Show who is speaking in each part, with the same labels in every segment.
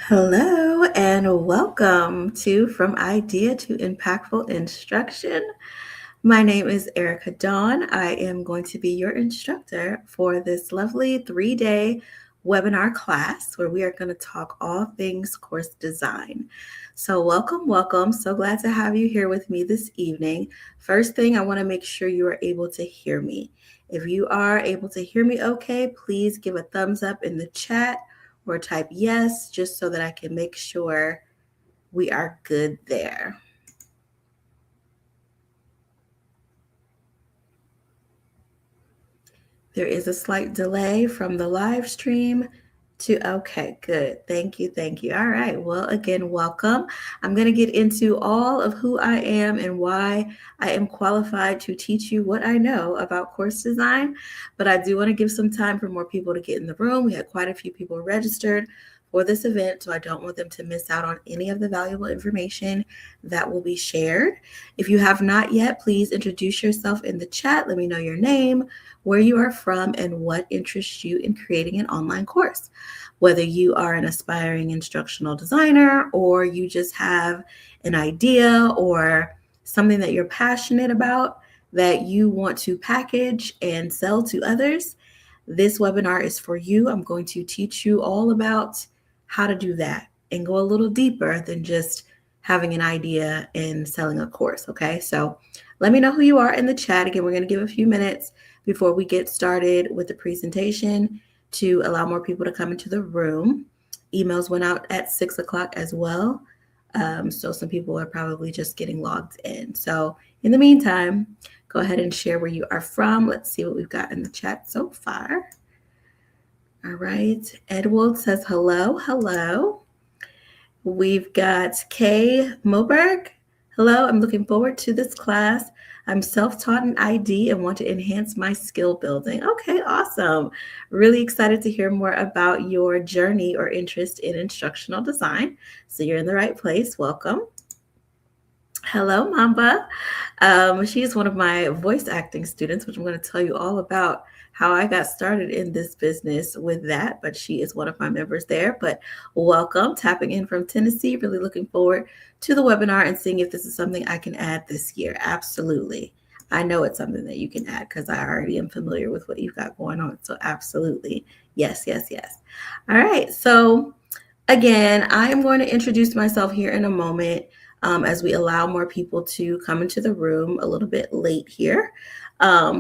Speaker 1: Hello and welcome to From Idea to Impactful Instruction. My name is Erica Dawn. I am going to be your instructor for this lovely 3-day webinar class where we are going to talk all things course design. So welcome. So glad to have you here with me this evening. First thing, I want to make sure you are able to hear me. If you are able to hear me okay, please give a thumbs up in the chat or type yes, just so that I can make sure we are good there. There is a slight delay from the live stream to, okay, good. Thank you. All right. Well, again, welcome. I'm going to get into all of who I am and why I am qualified to teach you what I know about course design. But I do want to give some time for more people to get in the room. We had quite a few people registered for this event, so I don't want them to miss out on any of the valuable information that will be shared. If you have not yet, please introduce yourself in the chat. Let me know your name, where you are from, and what interests you in creating an online course. Whether you are an aspiring instructional designer or you just have an idea or something that you're passionate about that you want to package and sell to others, this webinar is for you. I'm going to teach you all about how to do that and go a little deeper than just having an idea and selling a course, okay? So let me know who you are in the chat. Again, we're going to give a few minutes before we get started with the presentation to allow more people to come into the room. Emails went out at 6 o'clock as well. So some people are probably just getting logged in. So in the meantime, go ahead and share where you are from. Let's see what we've got in the chat so far. All right. Edward says hello. We've got Kay Moberg. Hello, I'm looking forward to this class. I'm self-taught in ID and want to enhance my skill building. Okay, awesome. Really excited to hear more about your journey or interest in instructional design. So you're in the right place. Welcome. Hello, Mamba. She is one of my voice acting students, which I'm going to tell you all about how I got started in this business with that, but she is one of my members there. But welcome, tapping in from Tennessee. Really looking forward to the webinar and seeing if this is something I can add this year. Absolutely. I know it's something that you can add because I already am familiar with what you've got going on. So absolutely. Yes. All right. So again, I am going to introduce myself here in a moment as we allow more people to come into the room a little bit late here.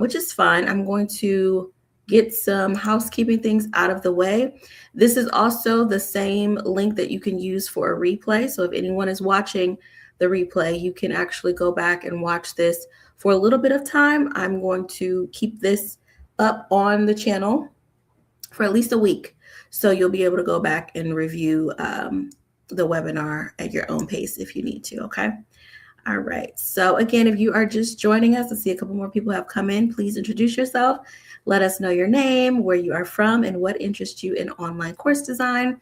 Speaker 1: Which is fine. I'm going to get some housekeeping things out of the way. This is also the same link that you can use for a replay. So if anyone is watching the replay, you can actually go back and watch this for a little bit of time. I'm going to keep this up on the channel for at least a week. So you'll be able to go back and review the webinar at your own pace if you need to, okay? All right. So again, if you are just joining us, I see a couple more people have come in. Please introduce yourself. Let us know your name, where you are from, and what interests you in online course design.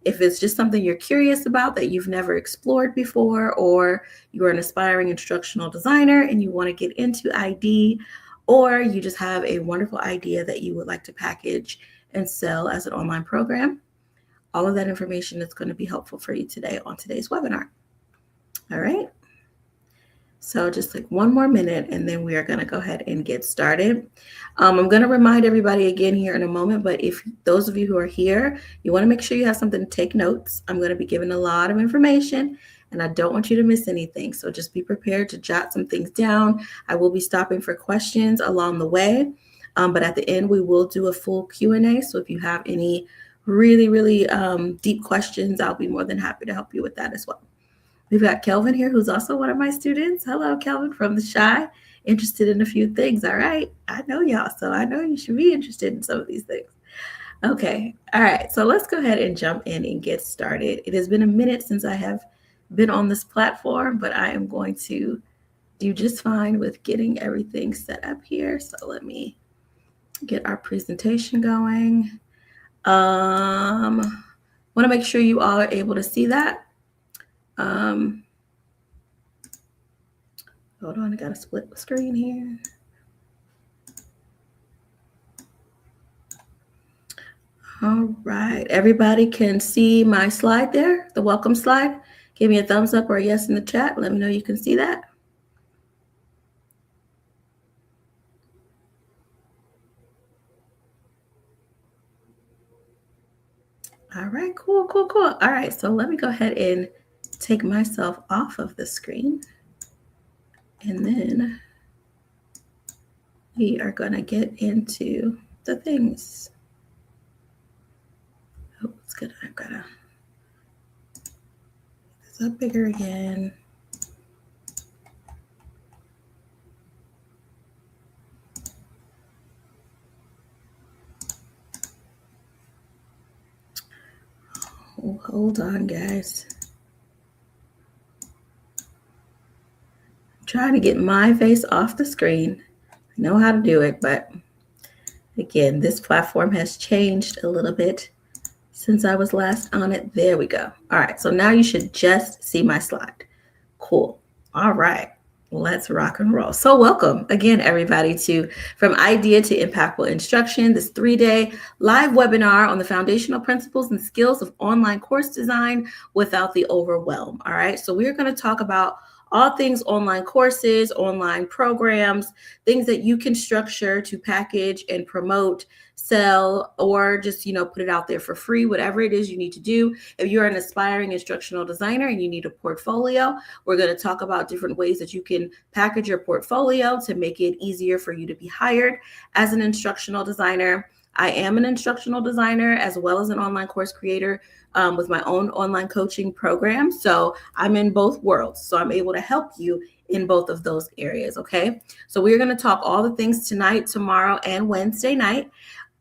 Speaker 1: If it's just something you're curious about that you've never explored before, or you're an aspiring instructional designer and you want to get into ID, or you just have a wonderful idea that you would like to package and sell as an online program, all of that information is going to be helpful for you today on today's webinar. All right. So just like one more minute, and then we are going to go ahead and get started. I'm going to remind everybody again here in a moment, but if those of you who are here, you want to make sure you have something to take notes. I'm going to be giving a lot of information, and I don't want you to miss anything. So just be prepared to jot some things down. I will be stopping for questions along the way, but at the end, we will do a full Q&A. So if you have any really deep questions, I'll be more than happy to help you with that as well. We've got Kelvin here, who's also one of my students. Hello, Kelvin from the Shy. Interested in a few things. All right. I know y'all, so I know you should be interested in some of these things. Okay. All right. So let's go ahead and jump in and get started. It has been a minute since I have been on this platform, but I am going to do just fine with getting everything set up here. So let me get our presentation going. Want to make sure you all are able to see that. Hold on, I got to split the screen here. All right, everybody can see my slide there, the welcome slide. Give me a thumbs up or a yes in the chat. Let me know you can see that. All right, cool. All right, so let me go ahead and take myself off of the screen. And then we are going to get into the things. Oh, it's good. I've got to make this up bigger again. Oh, hold on, guys. Trying to get my face off the screen. I know how to do it, but again, this platform has changed a little bit since I was last on it. There we go. All right, so now you should just see my slide. Cool. All right, let's rock and roll. So welcome again, everybody, to From Idea to Impactful Instruction, this 3-day live webinar on the foundational principles and skills of online course design without the overwhelm. All right, so we're going to talk about all things online courses, online programs, things that you can structure to package and promote, sell, or just, put it out there for free, whatever it is you need to do. If you're an aspiring instructional designer and you need a portfolio, we're going to talk about different ways that you can package your portfolio to make it easier for you to be hired as an instructional designer. I am an instructional designer as well as an online course creator with my own online coaching program. So I'm in both worlds. So I'm able to help you in both of those areas. Okay. So we're going to talk all the things tonight, tomorrow, and Wednesday night.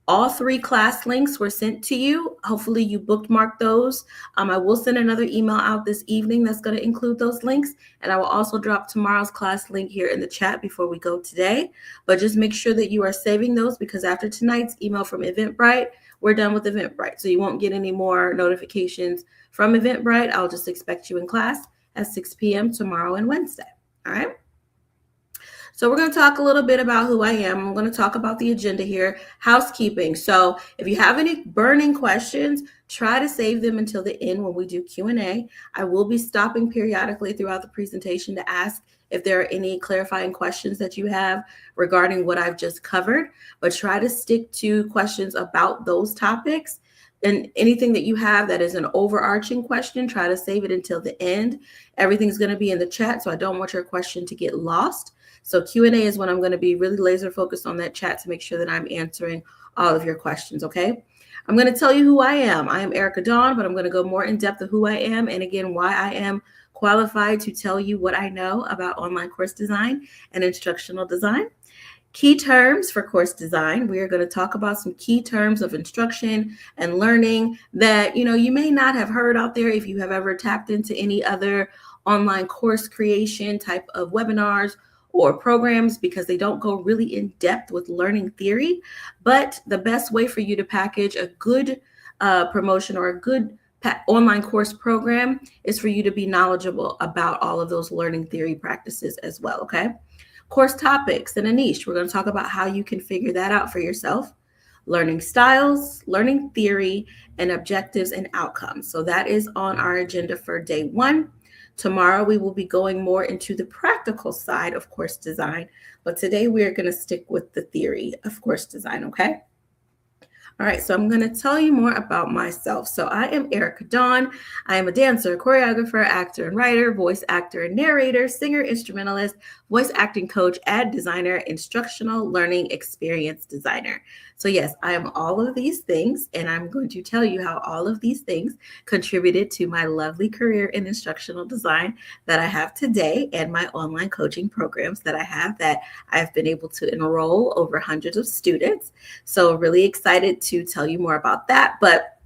Speaker 1: All 3 class links were sent to you. Hopefully you bookmarked those. I will send another email out this evening that's going to include those links. And I will also drop tomorrow's class link here in the chat before we go today. But just make sure that you are saving those, because after tonight's email from Eventbrite, we're done with Eventbrite. So you won't get any more notifications from Eventbrite. I'll just expect you in class at 6 p.m. tomorrow and Wednesday. All right. So we're going to talk a little bit about who I am. I'm going to talk about the agenda here, housekeeping. So if you have any burning questions, try to save them until the end when we do Q&A. I will be stopping periodically throughout the presentation to ask if there are any clarifying questions that you have regarding what I've just covered, but try to stick to questions about those topics. And anything that you have that is an overarching question, try to save it until the end. Everything's going to be in the chat, so I don't want your question to get lost. So Q&A is when I'm going to be really laser focused on that chat to make sure that I'm answering all of your questions, okay? I'm going to tell you who I am. I am Erica Dawn, but I'm going to go more in depth of who I am and, again, why I am qualified to tell you what I know about online course design and instructional design. Key terms for course design. We are going to talk about some key terms of instruction and learning that, you may not have heard out there if you have ever tapped into any other online course creation type of webinars or programs, because they don't go really in depth with learning theory. But the best way for you to package a good promotion or a good online course program is for you to be knowledgeable about all of those learning theory practices as well. Okay. Course topics and a niche. We're going to talk about how you can figure that out for yourself. Learning styles, learning theory, and objectives and outcomes. So that is on our agenda for day 1. Tomorrow we will be going more into the practical side of course design, but today we are going to stick with the theory of course design, okay? All right, so I'm going to tell you more about myself. So I am Erica Dawn. I am a dancer, choreographer, actor and writer, voice actor and narrator, singer, instrumentalist, voice acting coach, ad designer, instructional learning experience designer. So yes, I am all of these things, and I'm going to tell you how all of these things contributed to my lovely career in instructional design that I have today, and my online coaching programs that I have that I've been able to enroll over hundreds of students. So really excited to tell you more about that. But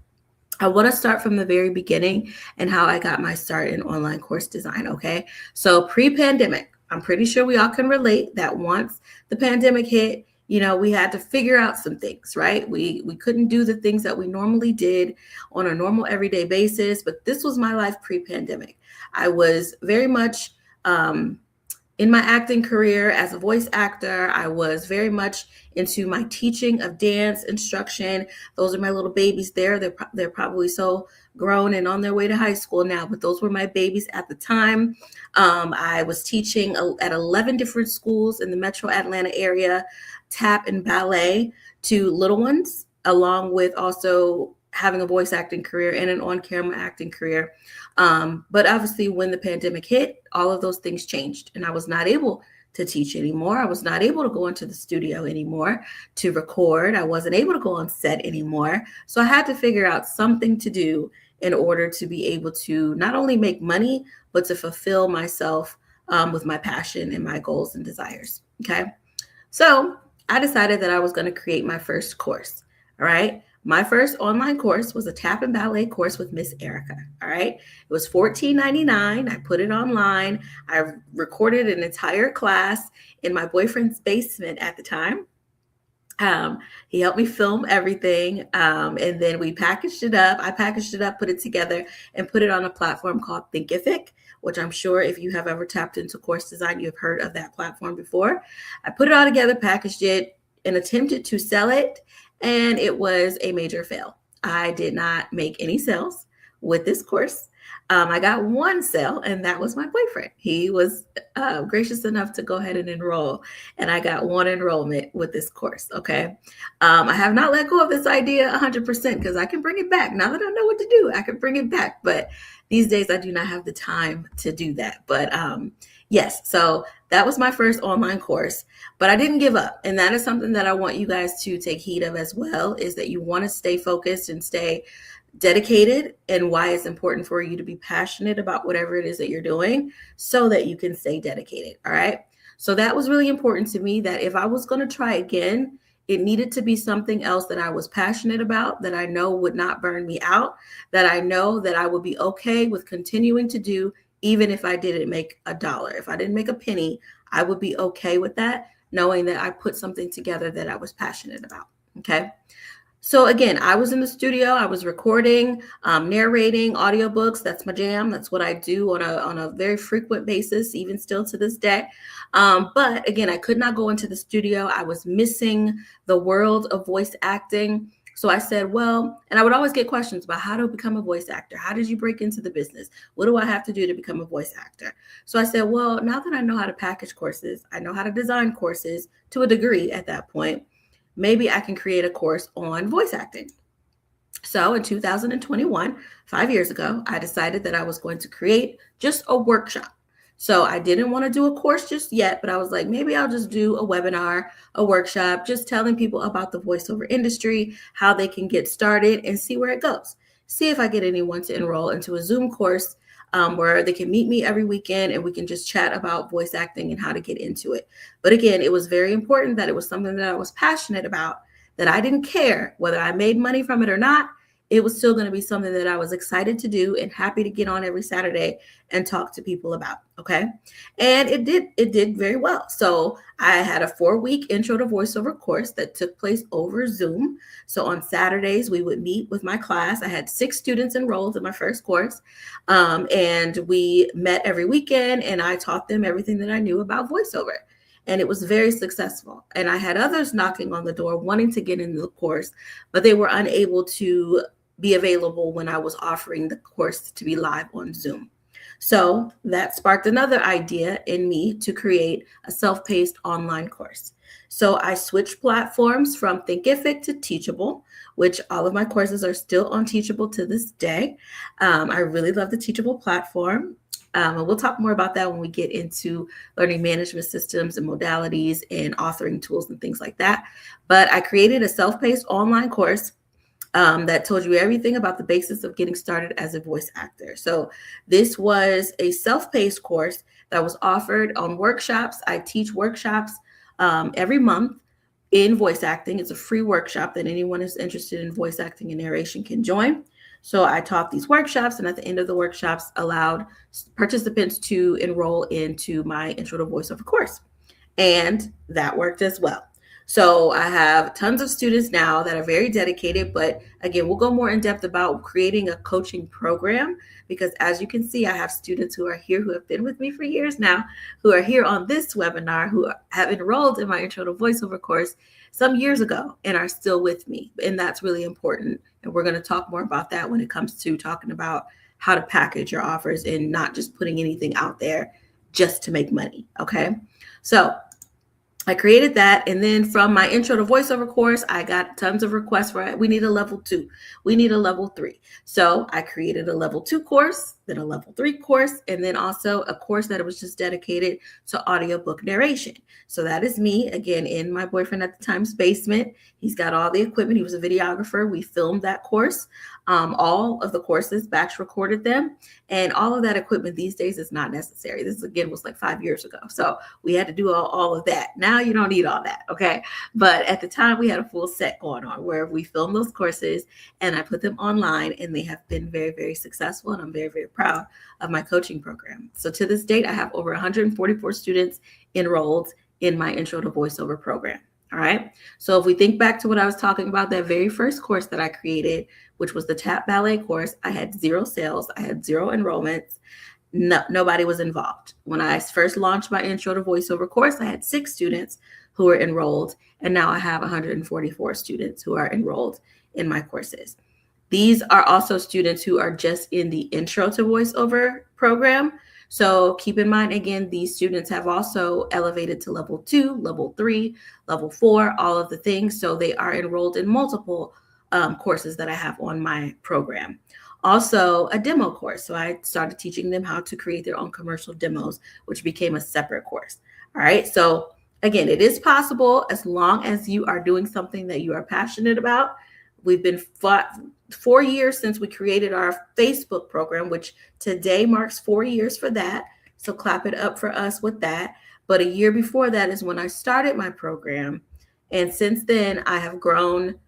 Speaker 1: I want to start from the very beginning and how I got my start in online course design. Okay. So pre-pandemic, I'm pretty sure we all can relate that once the pandemic hit, we had to figure out some things, right? We couldn't do the things that we normally did on a normal everyday basis, but this was my life pre-pandemic. I was very much in my acting career as a voice actor. I was very much into my teaching of dance instruction. Those are my little babies there. They're probably so grown and on their way to high school now, but those were my babies at the time. I was teaching at 11 different schools in the metro Atlanta area, tap and ballet to little ones, along with also having a voice acting career and an on-camera acting career. But obviously when the pandemic hit, all of those things changed, and I was not able to teach anymore. I was not able to go into the studio anymore to record. I wasn't able to go on set anymore. So I had to figure out something to do in order to be able to not only make money, but to fulfill myself with my passion and my goals and desires. Okay. So I decided that I was going to create my first course. All right. My first online course was a tap and ballet course with Miss Erica. All right. It was $14.99. I put it online. I recorded an entire class in my boyfriend's basement at the time. He helped me film everything. And then we packaged it up. I packaged it up, put it together, and put it on a platform called Thinkific, which I'm sure if you have ever tapped into course design, you've heard of that platform before. I put it all together, packaged it, and attempted to sell it. And it was a major fail. I did not make any sales with this course. I got one sale, and that was my boyfriend. He was gracious enough to go ahead and enroll, and I got one enrollment with this course. Okay. I have not let go of this idea 100% because I can bring it back. Now that I know what to do, I can bring it back. But these days I do not have the time to do that. But yes, so that was my first online course, but I didn't give up. And that is something that I want you guys to take heed of as well, is that you want to stay focused and stay dedicated, and why it's important for you to be passionate about whatever it is that you're doing so that you can stay dedicated. All right. So that was really important to me, that if I was going to try again, it needed to be something else that I was passionate about, that I know would not burn me out, that I know that I would be okay with continuing to do, even if I didn't make $1. If I didn't make a penny, I would be okay with that, knowing that I put something together that I was passionate about. Okay. So again, I was in the studio, I was recording, narrating audiobooks. That's my jam. That's what I do on a very frequent basis, even still to this day. But again, I could not go into the studio. I was missing the world of voice acting. So I said, well, and I would always get questions about how to become a voice actor. How did you break into the business? What do I have to do to become a voice actor? So I said, well, now that I know how to package courses, I know how to design courses to a degree at that point, maybe I can create a course on voice acting. So in 2021, 5 years ago, I decided that I was going to create just a workshop. So I didn't want to do a course just yet, but I was like, maybe I'll just do a webinar, a workshop, just telling people about the voiceover industry, how they can get started, and see where it goes. See if I get anyone to enroll into a Zoom course where they can meet me every weekend and we can just chat about voice acting and how to get into it. But again, it was very important that it was something that I was passionate about, that I didn't care whether I made money from it or not. It was still going to be something that I was excited to do and happy to get on every Saturday and talk to people about. Okay. And it did very well. So I had a 4-week intro to voiceover course that took place over Zoom. So on Saturdays, we would meet with my class. I had 6 students enrolled in my first course. And we met every weekend and I taught them everything that I knew about voiceover. And it was very successful. And I had others knocking on the door wanting to get into the course, but they were unable to be available when I was offering the course to be live on Zoom. So that sparked another idea in me to create a self-paced online course. So I switched platforms from Thinkific to Teachable, which all of my courses are still on Teachable to this day. I really love the Teachable platform. And we'll talk more about that when we get into learning management systems and modalities and authoring tools and things like that. But I created a self-paced online course that told you everything about the basics of getting started as a voice actor. So this was a self-paced course that was offered on workshops. I teach workshops every month in voice acting. It's a free workshop that anyone who's interested in voice acting and narration can join. So I taught these workshops, and at the end of the workshops, allowed participants to enroll into my Intro to VoiceOver course. And that worked as well. So I have tons of students now that are very dedicated, but again, we'll go more in depth about creating a coaching program, because as you can see, I have students who are here who have been with me for years now, who are here on this webinar, who have enrolled in my Intro to VoiceOver course some years ago and are still with me. And that's really important. And we're going to talk more about that when it comes to talking about how to package your offers and not just putting anything out there just to make money. Okay. So I created that. And then from my Intro to VoiceOver course, I got tons of requests for it. We need a level 2. We need a level 3. So I created a level 2 course, then a level 3 course, and then also a course that was just dedicated to audiobook narration. So that is me, again, in my boyfriend at the time's basement. He's got all the equipment. He was a videographer. We filmed that course. All of the courses, batch recorded them, and all of that equipment these days is not necessary. This again was like 5 years ago. So we had to do all of that. Now you don't need all that. Okay. But at the time we had a full set going on where we filmed those courses and I put them online, and they have been very, very successful. And I'm very, very proud of my coaching program. So to this date, I have over 144 students enrolled in my Intro to VoiceOver program. All right. So if we think back to what I was talking about, that very first course that I created, which was the tap ballet course, I had 0 sales. I had 0 enrollments. Nobody was involved. When I first launched my Intro to VoiceOver course, I had 6 students who were enrolled. And now I have 144 students who are enrolled in my courses. These are also students who are just in the Intro to VoiceOver program. So keep in mind, again, these students have also elevated to level 2, level 3, level 4, all of the things. So they are enrolled in multiple courses that I have on my program. Also a demo course. So I started teaching them how to create their own commercial demos, which became a separate course. All right. So again, it is possible as long as you are doing something that you are passionate about. We've been 4 years since we created our Facebook program, which today marks 4 years for that. So clap it up for us with that. But a year before that is when I started my program. And since then, I have grown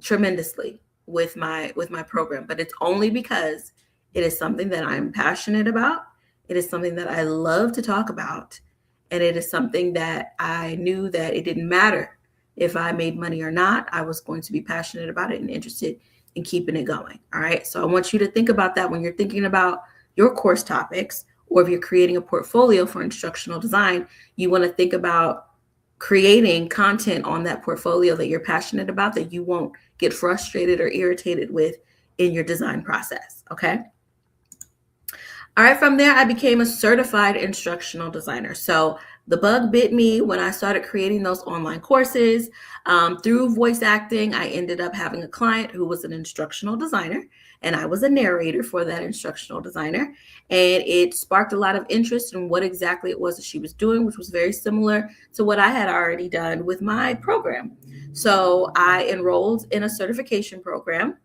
Speaker 1: tremendously with my program. But it's only because it is something that I'm passionate about. It is something that I love to talk about. And it is something that I knew that it didn't matter if I made money or not. I was going to be passionate about it and interested in keeping it going. All right. So I want you to think about that when you're thinking about your course topics, or if you're creating a portfolio for instructional design, you want to think about creating content on that portfolio that you're passionate about, that you won't get frustrated or irritated with in your design process. Okay. All right. From there, I became a certified instructional designer. So the bug bit me when I started creating those online courses. Through voice acting, I ended up having a client who was an instructional designer, and I was a narrator for that instructional designer. And it sparked a lot of interest in what exactly it was that she was doing, which was very similar to what I had already done with my program. So I enrolled in a certification program.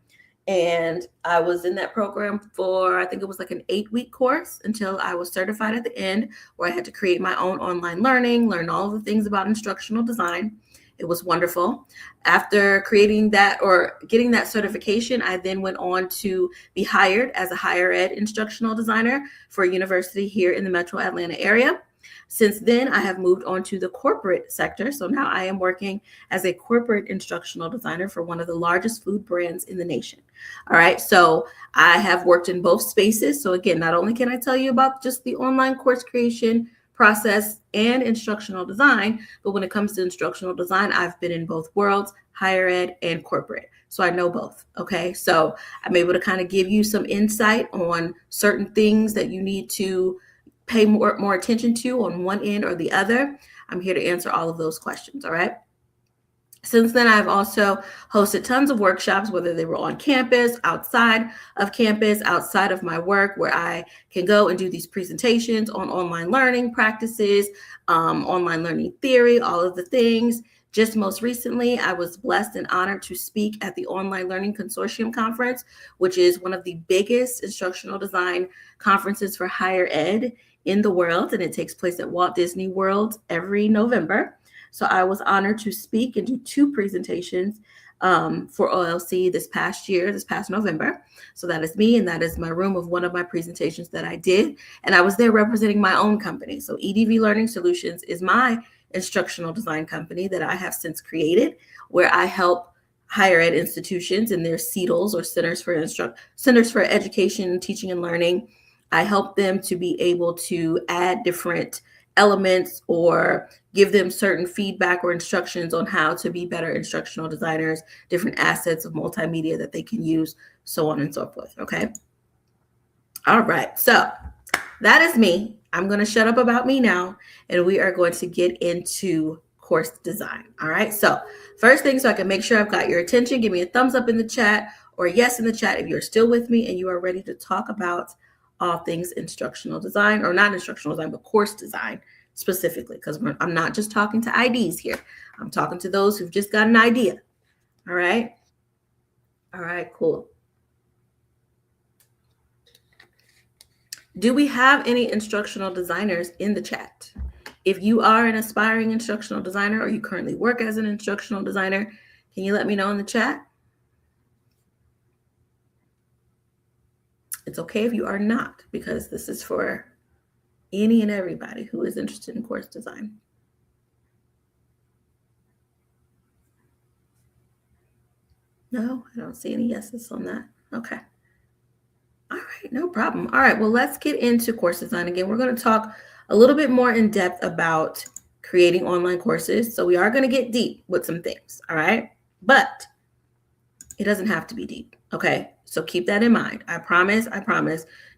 Speaker 1: And I was in that program for, I think it was like an 8-week course until I was certified at the end, where I had to create my own online learning, learn all of the things about instructional design. It was wonderful. After creating that or getting that certification, I then went on to be hired as a higher ed instructional designer for a university here in the metro Atlanta area. Since then, I have moved on to the corporate sector. So now I am working as a corporate instructional designer for one of the largest food brands in the nation. All right. So I have worked in both spaces. So again, not only can I tell you about just the online course creation process and instructional design, but when it comes to instructional design, I've been in both worlds, higher ed and corporate. So I know both. Okay. So I'm able to kind of give you some insight on certain things that you need to pay more attention to on one end or the other. I'm here to answer all of those questions. All right. Since then, I've also hosted tons of workshops, whether they were on campus, outside of my work, where I can go and do these presentations on online learning practices, online learning theory, all of the things. Just most recently, I was blessed and honored to speak at the Online Learning Consortium Conference, which is one of the biggest instructional design conferences for higher ed in the world, and it takes place at Walt Disney World every November. So I was honored to speak and do 2 presentations for OLC this past November. So that is me, and that is my room of one of my presentations that I did. And I was there representing my own company. So EDV Learning Solutions is my instructional design company that I have since created, where I help higher ed institutions and their CETLs, or Centers for Education, Teaching and Learning. I help them to be able to add different elements or give them certain feedback or instructions on how to be better instructional designers, different assets of multimedia that they can use, so on and so forth. Okay. All right. So that is me. I'm going to shut up about me now, and we are going to get into course design. All right. So first thing, so I can make sure I've got your attention, give me a thumbs up in the chat or yes in the chat if you're still with me and you are ready to talk about all things instructional design, or not instructional design, but course design specifically, because I'm not just talking to IDs here. I'm talking to those who've just got an idea. All right. All right, cool. Do we have any instructional designers in the chat? If you are an aspiring instructional designer, or you currently work as an instructional designer, can you let me know in the chat? It's okay if you are not, because this is for any and everybody who is interested in course design. No, I don't see any yeses on that. Okay. All right, no problem. All right, well, let's get into course design. Again, we're going to talk a little bit more in depth about creating online courses. So we are going to get deep with some things. All right, but it doesn't have to be deep. Okay, so keep that in mind. I promise.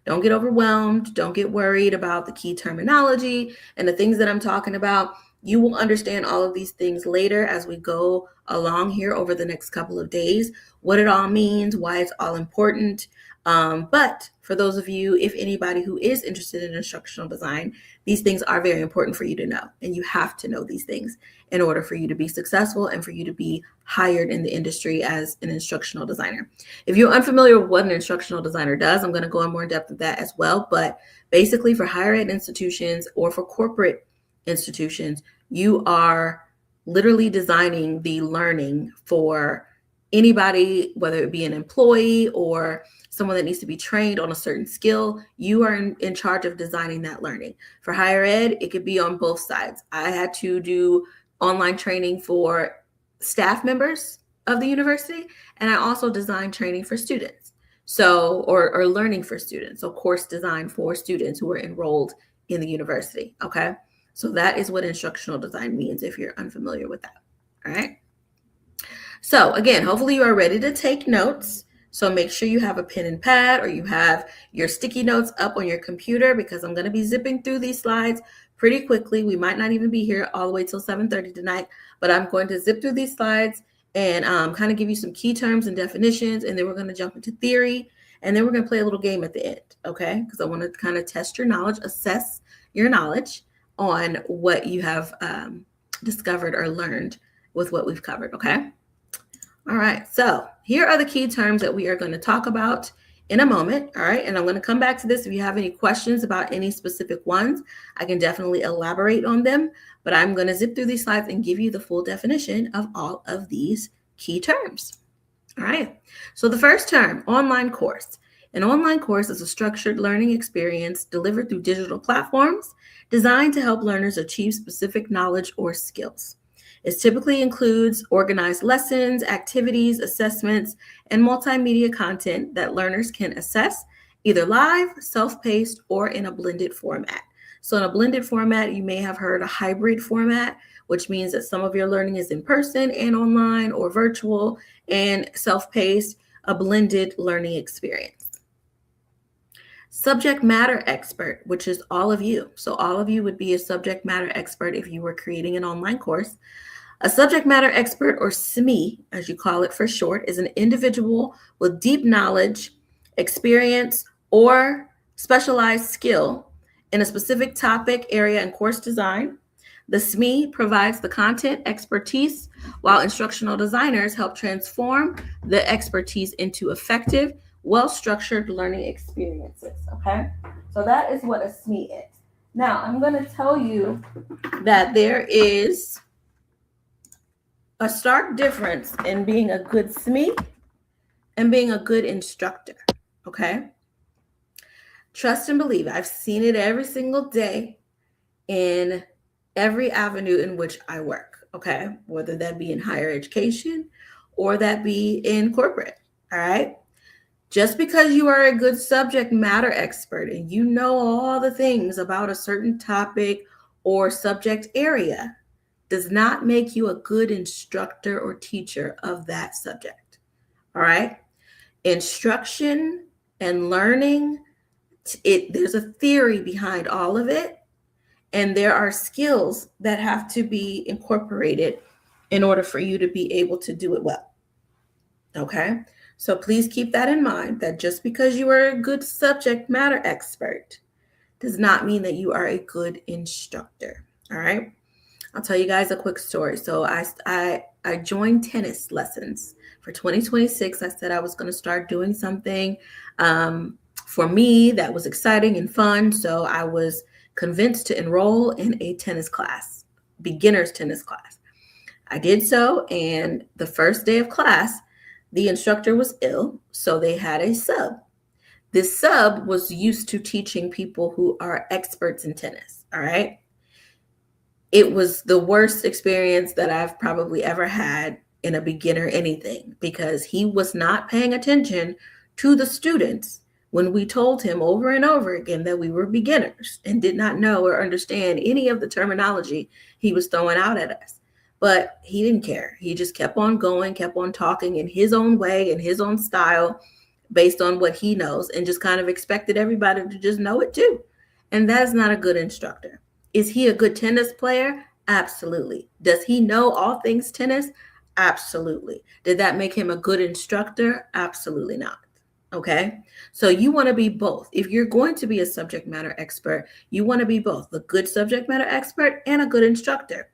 Speaker 1: Don't get overwhelmed. Don't get worried about the key terminology and the things that I'm talking about. You will understand all of these things later as we go along here over the next couple of days, what it all means, why it's all important. But for those of you, if anybody who is interested in instructional design, these things are very important for you to know, and you have to know these things in order for you to be successful and for you to be hired in the industry as an instructional designer. If you're unfamiliar with what an instructional designer does, I'm going to go in more in depth with that as well. But basically, for higher ed institutions or for corporate institutions, you are literally designing the learning for anybody, whether it be an employee or someone that needs to be trained on a certain skill. You are in charge of designing that learning. For higher ed, it could be on both sides. I had to do online training for staff members of the university, and I also designed training for students. So, or learning for students. So course design for students who are enrolled in the university. Okay. So that is what instructional design means if you're unfamiliar with that. All right. So again, hopefully you are ready to take notes. So make sure you have a pen and pad, or you have your sticky notes up on your computer, because I'm going to be zipping through these slides pretty quickly. We might not even be here all the way till 7:30 tonight, but I'm going to zip through these slides and kind of give you some key terms and definitions, and then we're going to jump into theory, and then we're going to play a little game at the end, okay? Because I want to kind of test your knowledge, assess your knowledge on what you have discovered or learned with what we've covered, okay? All right, so here are the key terms that we are going to talk about in a moment. All right, and I'm going to come back to this. If you have any questions about any specific ones, I can definitely elaborate on them, but I'm going to zip through these slides and give you the full definition of all of these key terms. All right, so the first term, online course. An online course is a structured learning experience delivered through digital platforms designed to help learners achieve specific knowledge or skills. It typically includes organized lessons, activities, assessments, and multimedia content that learners can access either live, self-paced, or in a blended format. So in a blended format, you may have heard a hybrid format, which means that some of your learning is in person and online or virtual, and self-paced, a blended learning experience. Subject matter expert, which is all of you. So all of you would be a subject matter expert if you were creating an online course. A subject matter expert, or SME, as you call it for short, is an individual with deep knowledge, experience, or specialized skill in a specific topic, area, and course design. The SME provides the content expertise, while instructional designers help transform the expertise into effective, well-structured learning experiences. Okay, so that is what a SME is. Now, I'm going to tell you that there is a stark difference in being a good SME and being a good instructor, okay? Trust and believe, I've seen it every single day in every avenue in which I work, okay? Whether that be in higher education or that be in corporate, all right? Just because you are a good subject matter expert and you know all the things about a certain topic or subject area does not make you a good instructor or teacher of that subject. All right? Instruction and learning, there's a theory behind all of it, and there are skills that have to be incorporated in order for you to be able to do it well. Okay? So please keep that in mind, that just because you are a good subject matter expert does not mean that you are a good instructor. All right? I'll tell you guys a quick story. So I joined tennis lessons for 2026. I said I was going to start doing something for me that was exciting and fun. So I was convinced to enroll in a tennis class, beginner's tennis class. I did so, and the first day of class, the instructor was ill, so they had a sub. This sub was used to teaching people who are experts in tennis, all right? It was the worst experience that I've probably ever had in a beginner anything, because he was not paying attention to the students when we told him over and over again that we were beginners and did not know or understand any of the terminology he was throwing out at us. But he didn't care. He just kept on going, kept on talking in his own way, in his own style, based on what he knows, and just kind of expected everybody to just know it too. And that's not a good instructor. Is he a good tennis player? Absolutely. Does he know all things tennis? Absolutely. Did that make him a good instructor? Absolutely not. Okay. So you want to be both. If you're going to be a subject matter expert, you want to be both a good subject matter expert and a good instructor.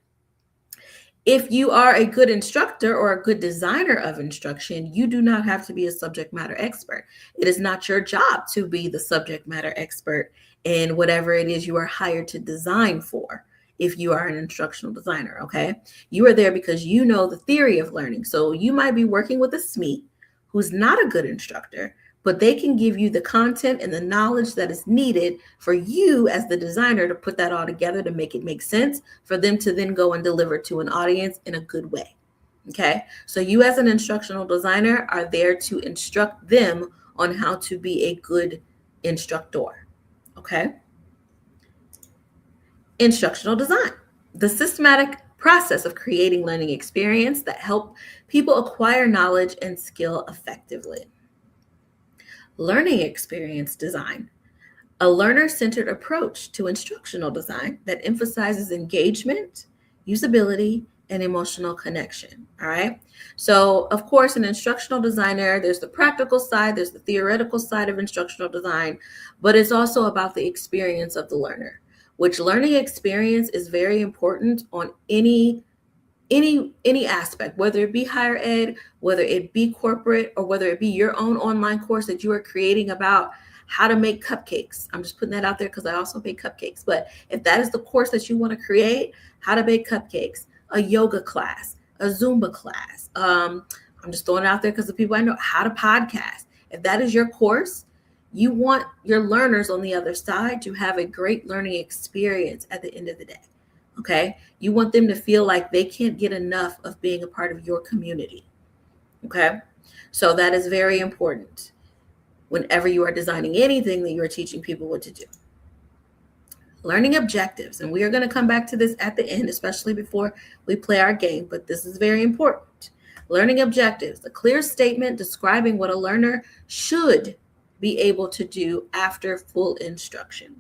Speaker 1: If you are a good instructor or a good designer of instruction, you do not have to be a subject matter expert. It is not your job to be the subject matter expert in whatever it is you are hired to design for. If you are an instructional designer, okay? You are there because you know the theory of learning. So you might be working with a SME who's not a good instructor, but they can give you the content and the knowledge that is needed for you as the designer to put that all together to make it make sense for them to then go and deliver to an audience in a good way. Okay, so you as an instructional designer are there to instruct them on how to be a good instructor. Okay, instructional design, the systematic process of creating learning experience that help people acquire knowledge and skill effectively. Learning experience design, a learner-centered approach to instructional design that emphasizes engagement, usability, and emotional connection. All right. So, of course, an instructional designer, there's the practical side, there's the theoretical side of instructional design, but it's also about the experience of the learner, which learning experience is very important on any any aspect, whether it be higher ed, whether it be corporate, or whether it be your own online course that you are creating about how to make cupcakes. I'm just putting that out there because I also make cupcakes. But if that is the course that you want to create, how to bake cupcakes, a yoga class, a Zumba class. I'm just throwing it out there because the people I know, how to podcast. If that is your course, you want your learners on the other side to have a great learning experience at the end of the day. Okay. You want them to feel like they can't get enough of being a part of your community. Okay. So that is very important whenever you are designing anything that you are teaching people what to do. Learning objectives. And we are going to come back to this at the end, especially before we play our game, but this is very important. Learning objectives, a clear statement describing what a learner should be able to do after full instruction.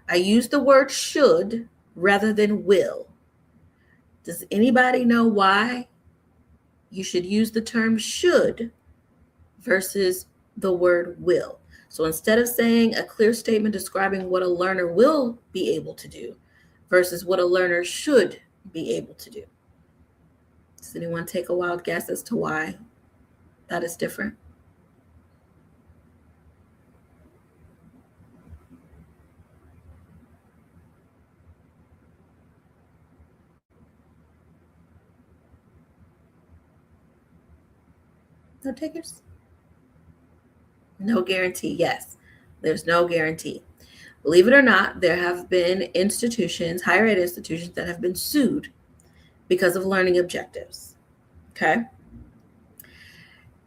Speaker 1: I use the word should rather than will. Does anybody know why you should use the term should versus the word will? So instead of saying a clear statement describing what a learner will be able to do versus what a learner should be able to do. Does anyone take a wild guess as to why that is different? No takers? No guarantee. Yes, there's no guarantee. Believe it or not, there have been institutions, higher ed institutions, that have been sued because of learning objectives. Okay.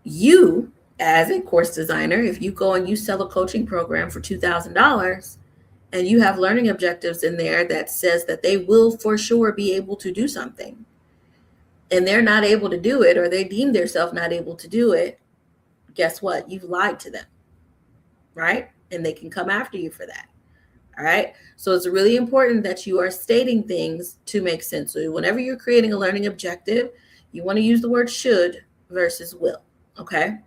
Speaker 1: You, as a course designer, if you go and you sell a coaching program for $2,000 and you have learning objectives in there that says that they will for sure be able to do something, and they're not able to do it, or they deem themselves not able to do it, guess what? You've lied to them, right? And they can come after you for that. All right. So it's really important that you are stating things to make sense. So whenever you're creating a learning objective, you want to use the word should versus will. Okay.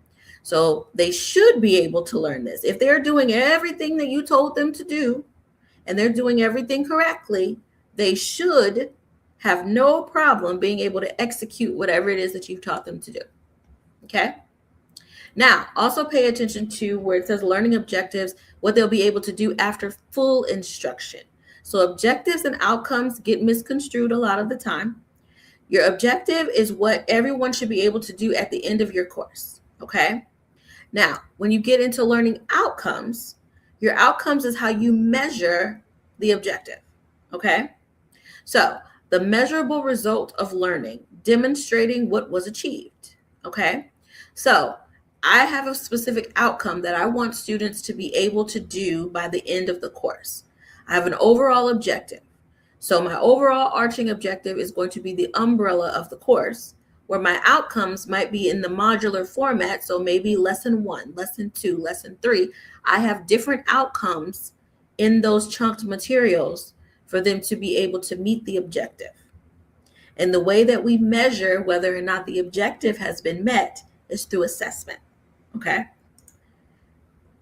Speaker 1: So they should be able to learn this. If they're doing everything that you told them to do and they're doing everything correctly, they should have no problem being able to execute whatever it is that you've taught them to do. Okay. Now, also pay attention to where it says learning objectives, what they'll be able to do after full instruction. So objectives and outcomes get misconstrued a lot of the time. Your objective is what everyone should be able to do at the end of your course. Okay. Now, when you get into learning outcomes, your outcomes is how you measure the objective. Okay. So the measurable result of learning, demonstrating what was achieved. Okay. So I have a specific outcome that I want students to be able to do by the end of the course. I have an overall objective. So my overall arching objective is going to be the umbrella of the course, where my outcomes might be in the modular format. So maybe lesson 1, lesson 2, lesson 3. I have different outcomes in those chunked materials for them to be able to meet the objective. And the way that we measure whether or not the objective has been met is through assessment. Okay.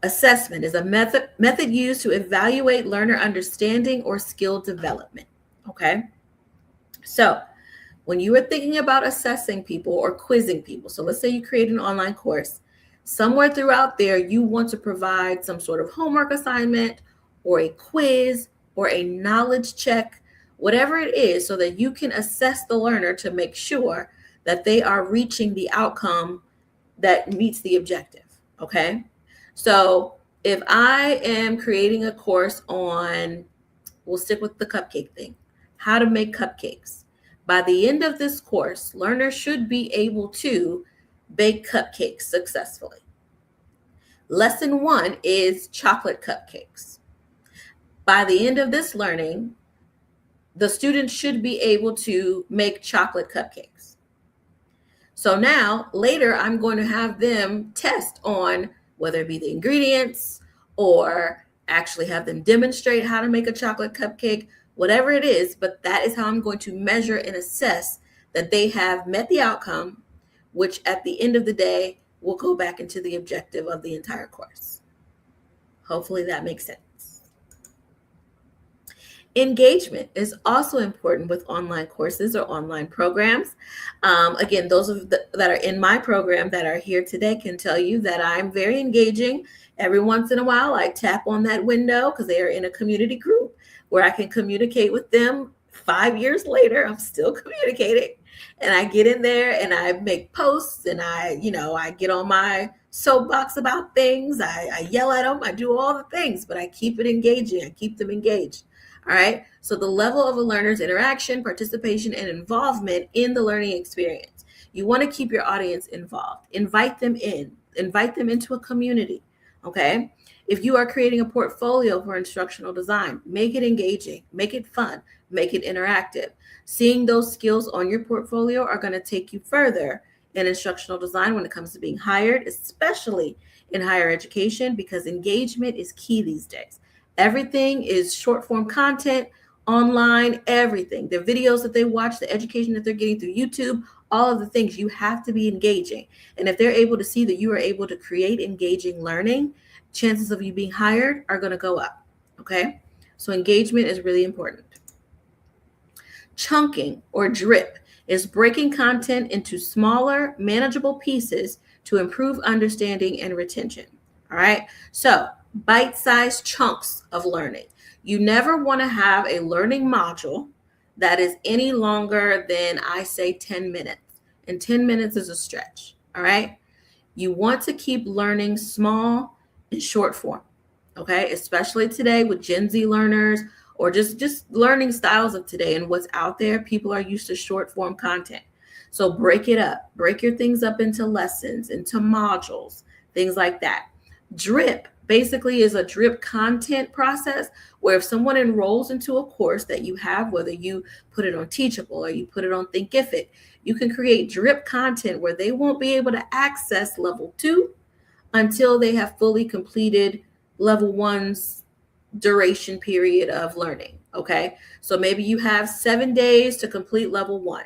Speaker 1: Assessment is a method used to evaluate learner understanding or skill development. Okay. So when you are thinking about assessing people or quizzing people, so let's say you create an online course, somewhere throughout there, you want to provide some sort of homework assignment or a quiz or a knowledge check, whatever it is, so that you can assess the learner to make sure that they are reaching the outcome that meets the objective. Okay. So if I am creating a course on, we'll stick with the cupcake thing, how to make cupcakes. By the end of this course, learners should be able to bake cupcakes successfully. Lesson 1 is chocolate cupcakes. By the end of this learning, the students should be able to make chocolate cupcakes. So now later I'm going to have them test on whether it be the ingredients or actually have them demonstrate how to make a chocolate cupcake, whatever it is, but that is how I'm going to measure and assess that they have met the outcome, which at the end of the day will go back into the objective of the entire course. Hopefully that makes sense. Engagement is also important with online courses or online programs. Again, those that are in my program that are here today can tell you that I'm very engaging. Every once in a while, I tap on that window because they are in a community group where I can communicate with them. 5 years later, I'm still communicating. And I get in there and I make posts and I get on my soapbox about things. I yell at them. I do all the things, but I keep it engaging. I keep them engaged. All right. So the level of a learner's interaction, participation, and involvement in the learning experience. You want to keep your audience involved. Invite them in. Invite them into a community. Okay. If you are creating a portfolio for instructional design, make it engaging, make it fun, make it interactive. Seeing those skills on your portfolio are going to take you further in instructional design when it comes to being hired, especially in higher education, because engagement is key these days. Everything is short form content, online, everything. The videos that they watch, the education that they're getting through YouTube, all of the things, you have to be engaging. And if they're able to see that you are able to create engaging learning, chances of you being hired are going to go up. Okay. So engagement is really important. Chunking or drip is breaking content into smaller, manageable pieces to improve understanding and retention. All right. So bite-sized chunks of learning. You never want to have a learning module that is any longer than, I say, 10 minutes. And 10 minutes is a stretch. All right. You want to keep learning small and short form. Okay. Especially today with Gen Z learners or just learning styles of today and what's out there. People are used to short form content. So break it up. Break your things up into lessons, into modules, things like that. Drip basically is a drip content process where if someone enrolls into a course that you have, whether you put it on Teachable or you put it on Thinkific, you can create drip content where they won't be able to access level 2 until they have fully completed level 1's duration period of learning. Okay. So maybe you have 7 days to complete level 1.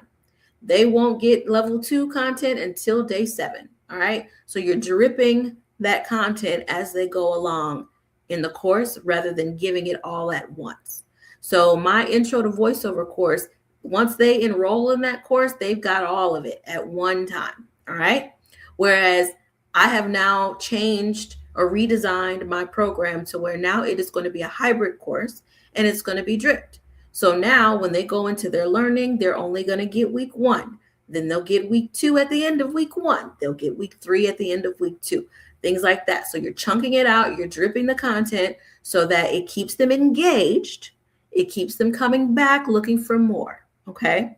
Speaker 1: They won't get level 2 content until day 7. All right. So you're dripping that content as they go along in the course rather than giving it all at once. So my intro to voiceover course, once they enroll in that course, they've got all of it at one time. All right. Whereas I have now changed or redesigned my program to where now it is going to be a hybrid course and it's going to be dripped. So now when they go into their learning, they're only going to get week 1. Then they'll get week 2 at the end of week 1. They'll get week 3 at the end of week 2. Things like that. So you're chunking it out, you're dripping the content so that it keeps them engaged. It keeps them coming back looking for more. Okay.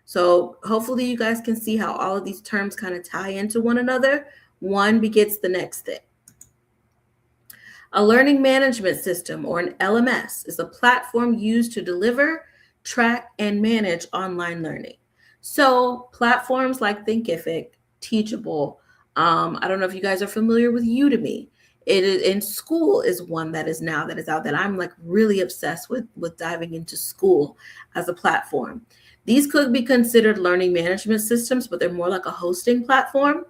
Speaker 1: So hopefully you guys can see how all of these terms kind of tie into one another. One begets the next thing. A learning management system, or an LMS, is a platform used to deliver, track, and manage online learning. So platforms like Thinkific, Teachable, I don't know if you guys are familiar with Udemy. It is in school is one that is out that I'm like really obsessed with diving into school as a platform. These could be considered learning management systems, but they're more like a hosting platform.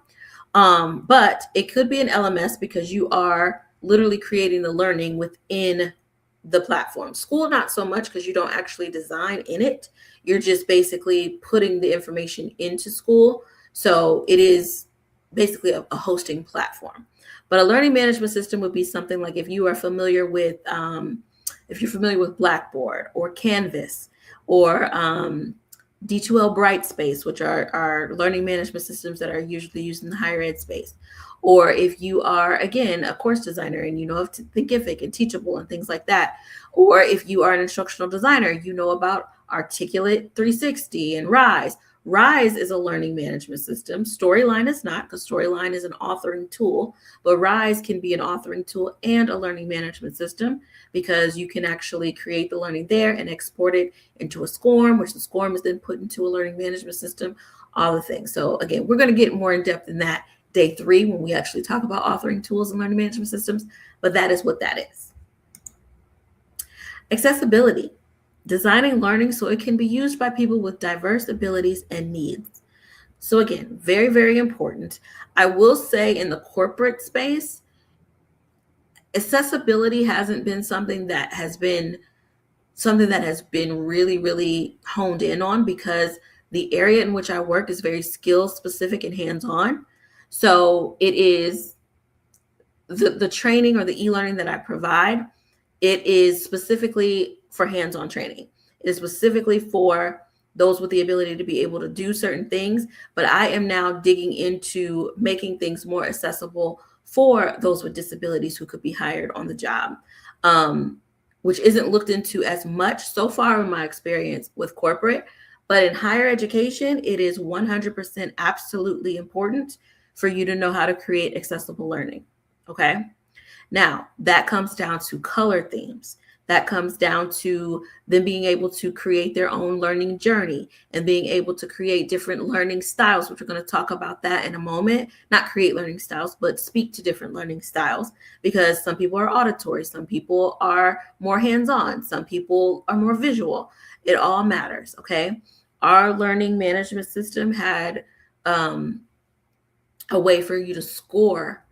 Speaker 1: But it could be an LMS because you are literally creating the learning within the platform. School, not so much because you don't actually design in it. You're just basically putting the information into school. So it is basically a hosting platform. But a learning management system would be something like if you're familiar with Blackboard or Canvas or D2L Brightspace, which are learning management systems that are usually used in the higher ed space. Or if you are, again, a course designer and you know of Thinkific and Teachable and things like that. Or if you are an instructional designer, you know about Articulate 360 and Rise. Rise is a learning management system. Storyline is not, because Storyline is an authoring tool, but Rise can be an authoring tool and a learning management system because you can actually create the learning there and export it into a SCORM, which the SCORM is then put into a learning management system, all the things. So again, we're going to get more in depth in that day 3 when we actually talk about authoring tools and learning management systems, but that is what that is. Accessibility. Designing learning so it can be used by people with diverse abilities and needs. So again, very, very important. I will say in the corporate space, accessibility hasn't been something that has been something that has been really, really honed in on because the area in which I work is very skill specific and hands on. So it is the training or the e-learning that I provide, it is specifically for hands-on training. It is specifically for those with the ability to be able to do certain things, but I am now digging into making things more accessible for those with disabilities who could be hired on the job, which isn't looked into as much so far in my experience with corporate. But in higher education, it is 100% absolutely important for you to know how to create accessible learning. Okay. Now, that comes down to color themes. That comes down to them being able to create their own learning journey and being able to create different learning styles, which we're going to talk about that in a moment. Not create learning styles, but speak to different learning styles, because some people are auditory, some people are more hands-on, some people are more visual. It all matters, okay? Our learning management system had a way for you to score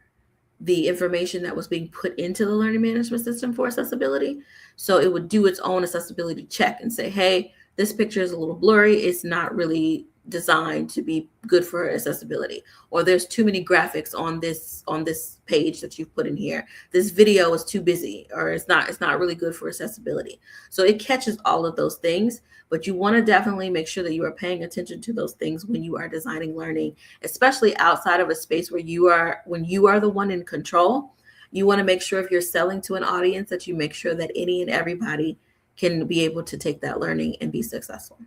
Speaker 1: the information that was being put into the learning management system for accessibility. So it would do its own accessibility check and say, hey, this picture is a little blurry. It's not really designed to be good for accessibility. Or there's too many graphics on this page that you've put in here. This video is too busy, or it's not really good for accessibility. So it catches all of those things, but you want to definitely make sure that you are paying attention to those things when you are designing learning, especially outside of a space where when you are the one in control. You want to make sure if you're selling to an audience that you make sure that any and everybody can be able to take that learning and be successful.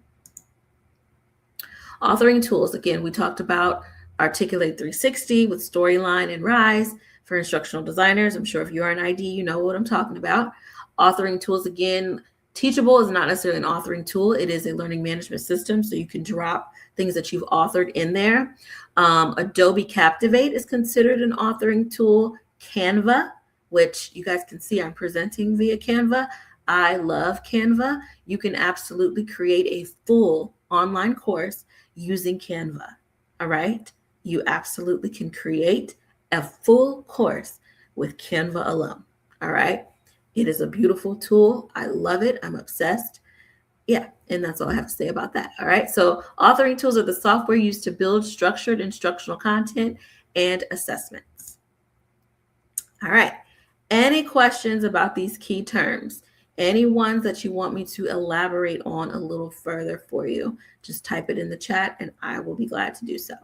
Speaker 1: Authoring tools. Again, we talked about Articulate 360 with Storyline and Rise for instructional designers. I'm sure if you're an ID, you know what I'm talking about. Authoring tools, again, Teachable is not necessarily an authoring tool. It is a learning management system, so you can drop things that you've authored in there. Adobe Captivate is considered an authoring tool. Canva, which you guys can see I'm presenting via Canva. I love Canva. You can absolutely create a full online course using Canva. All right. You absolutely can create a full course with Canva alone. All right. It is a beautiful tool. I love it. I'm obsessed. Yeah. And that's all I have to say about that. All right. So authoring tools are the software used to build structured instructional content and assessments. All right. Any questions about these key terms? Any ones that you want me to elaborate on a little further for you? Just type it in the chat and I will be glad to do so.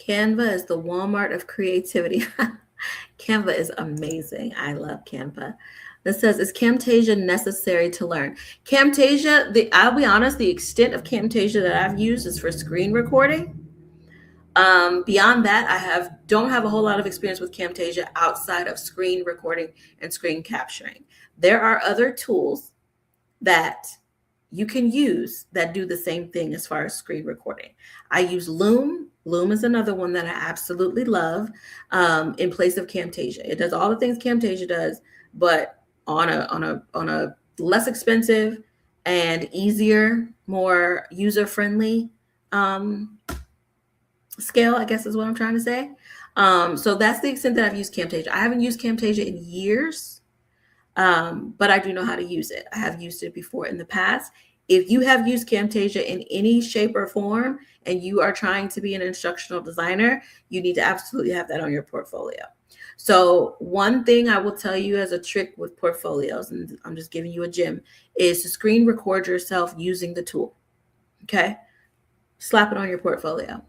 Speaker 1: Canva is the Walmart of creativity. Canva is amazing. I love Canva. This says, is Camtasia necessary to learn? Camtasia, I'll be honest, the extent of Camtasia that I've used is for screen recording. Beyond that, don't have a whole lot of experience with Camtasia outside of screen recording and screen capturing. There are other tools that you can use that do the same thing as far as screen recording. I use Loom. Loom is another one that I absolutely love in place of Camtasia. It does all the things Camtasia does, but on a less expensive and easier, more user-friendly scale, I guess is what I'm trying to say. So that's the extent that I've used Camtasia. I haven't used Camtasia in years, but I do know how to use it. I have used it before in the past. If you have used Camtasia in any shape or form and you are trying to be an instructional designer, you need to absolutely have that on your portfolio. So one thing I will tell you as a trick with portfolios, and I'm just giving you a gem, is to screen record yourself using the tool. Okay? Slap it on your portfolio.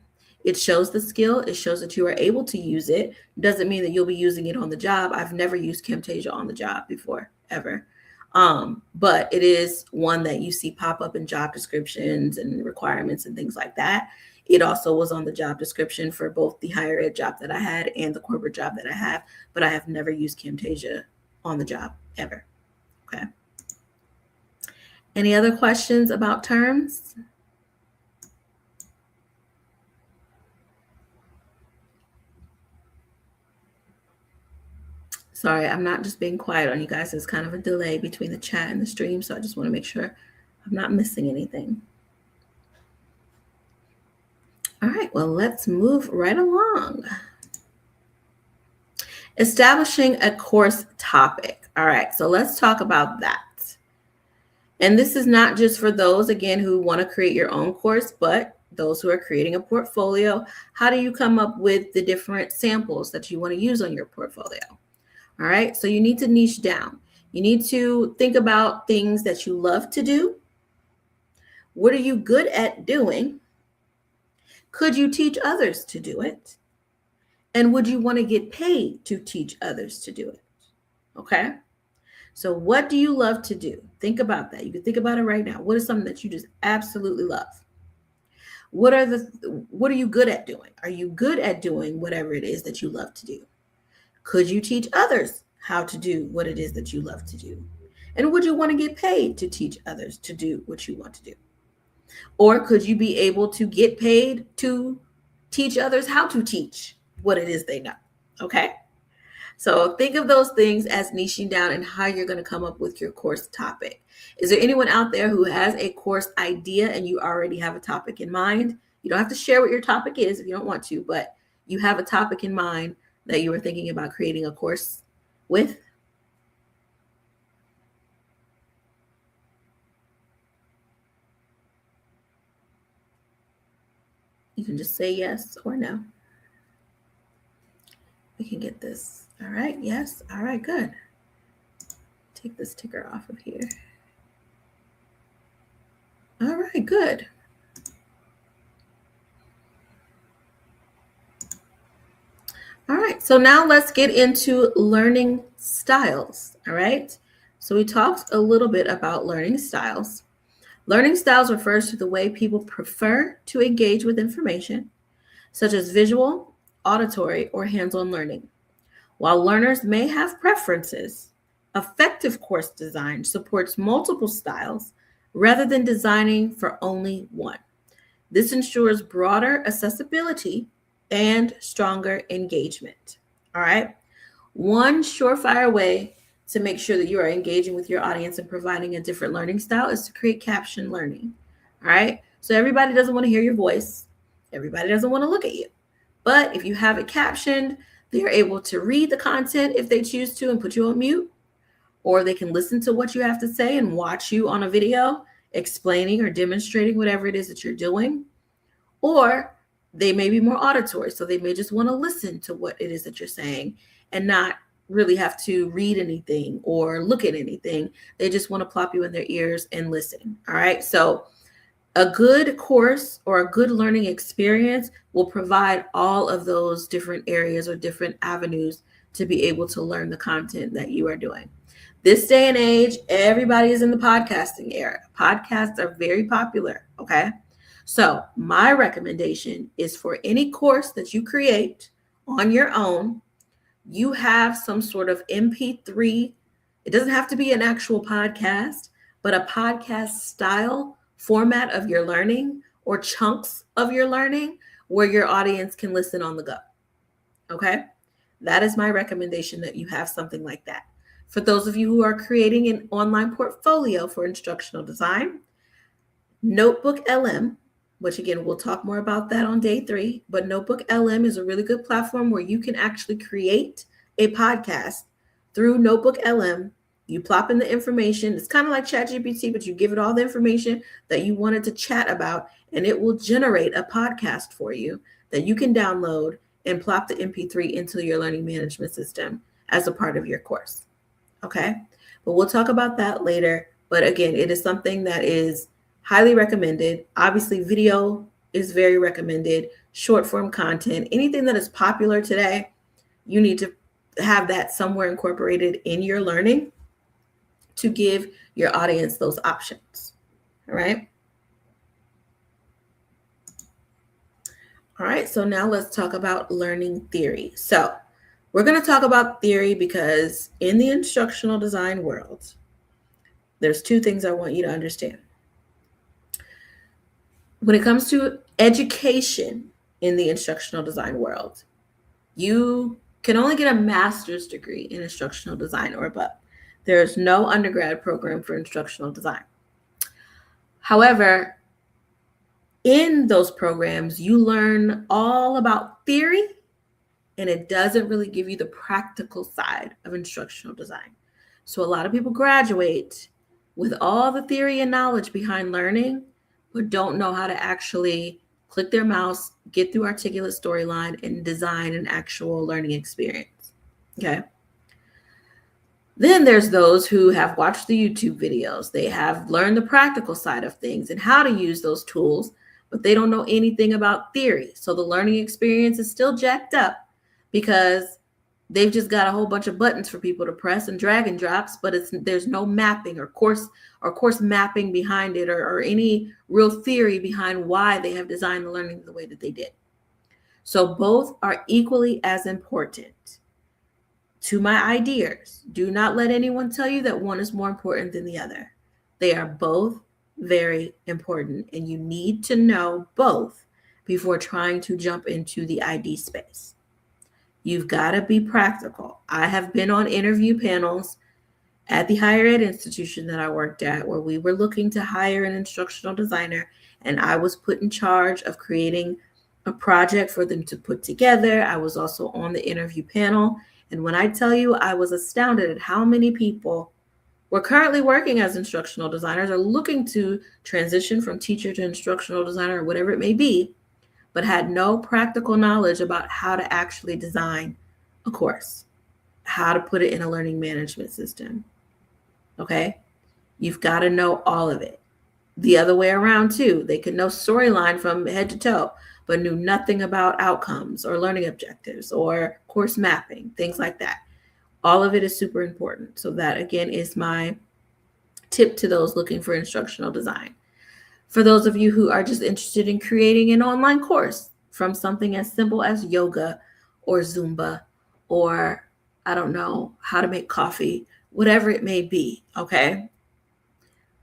Speaker 1: It shows the skill. It shows that you are able to use it. Doesn't mean that you'll be using it on the job. I've never used Camtasia on the job before, ever. But it is one that you see pop up in job descriptions and requirements and things like that. It also was on the job description for both the higher ed job that I had and the corporate job that I have, but I have never used Camtasia on the job ever. Okay. Any other questions about terms? Sorry, I'm not just being quiet on you guys. There's kind of a delay between the chat and the stream, so I just want to make sure I'm not missing anything. All right, well, let's move right along. Establishing a course topic. All right, so let's talk about that. And this is not just for those, again, who want to create your own course, but those who are creating a portfolio. How do you come up with the different samples that you want to use on your portfolio? All right, so you need to niche down. You need to think about things that you love to do. What are you good at doing? Could you teach others to do it? And would you want to get paid to teach others to do it? Okay. So what do you love to do? Think about that. You can think about it right now. What is something that you just absolutely love? What are you good at doing? Are you good at doing whatever it is that you love to do? Could you teach others how to do what it is that you love to do? And would you want to get paid to teach others to do what you want to do? Or could you be able to get paid to teach others how to teach what it is they know? Okay. So think of those things as niching down and how you're going to come up with your course topic. Is there anyone out there who has a course idea and you already have a topic in mind? You don't have to share what your topic is if you don't want to, but you have a topic in mind that you were thinking about creating a course with? You can just say yes or no. We can get this. All right. Yes. All right. Good. Take this ticker off of here. All right. Good. All right. So now let's get into learning styles. All right. So we talked a little bit about learning styles. Learning styles refers to the way people prefer to engage with information, such as visual, auditory, or hands-on learning. While learners may have preferences, effective course design supports multiple styles rather than designing for only one. This ensures broader accessibility and stronger engagement. All right. One surefire way to make sure that you are engaging with your audience and providing a different learning style is to create caption learning. All right. So everybody doesn't want to hear your voice. Everybody doesn't want to look at you. But if you have it captioned, they're able to read the content if they choose to and put you on mute, or they can listen to what you have to say and watch you on a video explaining or demonstrating whatever it is that you're doing. Or they may be more auditory, so they may just want to listen to what it is that you're saying and not really have to read anything or look at anything. They just want to plop you in their ears and listen. All right. So a good course or a good learning experience will provide all of those different areas or different avenues to be able to learn the content that you are doing. This day and age, everybody is in the podcasting era. Podcasts are very popular. Okay. So my recommendation is for any course that you create on your own, you have some sort of MP3. It doesn't have to be an actual podcast, but a podcast style format of your learning or chunks of your learning where your audience can listen on the go. Okay. That is my recommendation, that you have something like that. For those of you who are creating an online portfolio for instructional design, Notebook LM, which again, we'll talk more about that on day 3, but Notebook LM is a really good platform where you can actually create a podcast through Notebook LM. You plop in the information. It's kind of like ChatGPT, but you give it all the information that you wanted to chat about, and it will generate a podcast for you that you can download and plop the MP3 into your learning management system as a part of your course. Okay, but we'll talk about that later. But again, it is something that is highly recommended. Obviously, video is very recommended. Short form content, anything that is popular today, you need to have that somewhere incorporated in your learning to give your audience those options. All right. All right. So now let's talk about learning theory. So we're going to talk about theory because in the instructional design world, there's 2 things I want you to understand. When it comes to education in the instructional design world, you can only get a master's degree in instructional design or above. There is no undergrad program for instructional design. However, in those programs, you learn all about theory, and it doesn't really give you the practical side of instructional design. So a lot of people graduate with all the theory and knowledge behind learning, but don't know how to actually click their mouse, get through articulate storyline, and design an actual learning experience. Okay. Then there's those who have watched the YouTube videos. They have learned the practical side of things and how to use those tools, but they don't know anything about theory. So the learning experience is still jacked up because they've just got a whole bunch of buttons for people to press and drag and drops, but there's no mapping or course mapping behind it, or any real theory behind why they have designed the learning the way that they did. So both are equally as important. To my ideas, do not let anyone tell you that one is more important than the other. They are both very important, and you need to know both before trying to jump into the ID space. You've got to be practical. I have been on interview panels at the higher ed institution that I worked at where we were looking to hire an instructional designer, and I was put in charge of creating a project for them to put together. I was also on the interview panel. And when I tell you, I was astounded at how many people were currently working as instructional designers or looking to transition from teacher to instructional designer or whatever it may be, but had no practical knowledge about how to actually design a course, how to put it in a learning management system. Okay? You've got to know all of it. The other way around too. They could know storyline from head to toe, but knew nothing about outcomes or learning objectives or course mapping, things like that. All of it is super important. So that, again, is my tip to those looking for instructional design. For those of you who are just interested in creating an online course from something as simple as yoga or Zumba or, I don't know, how to make coffee, whatever it may be, okay?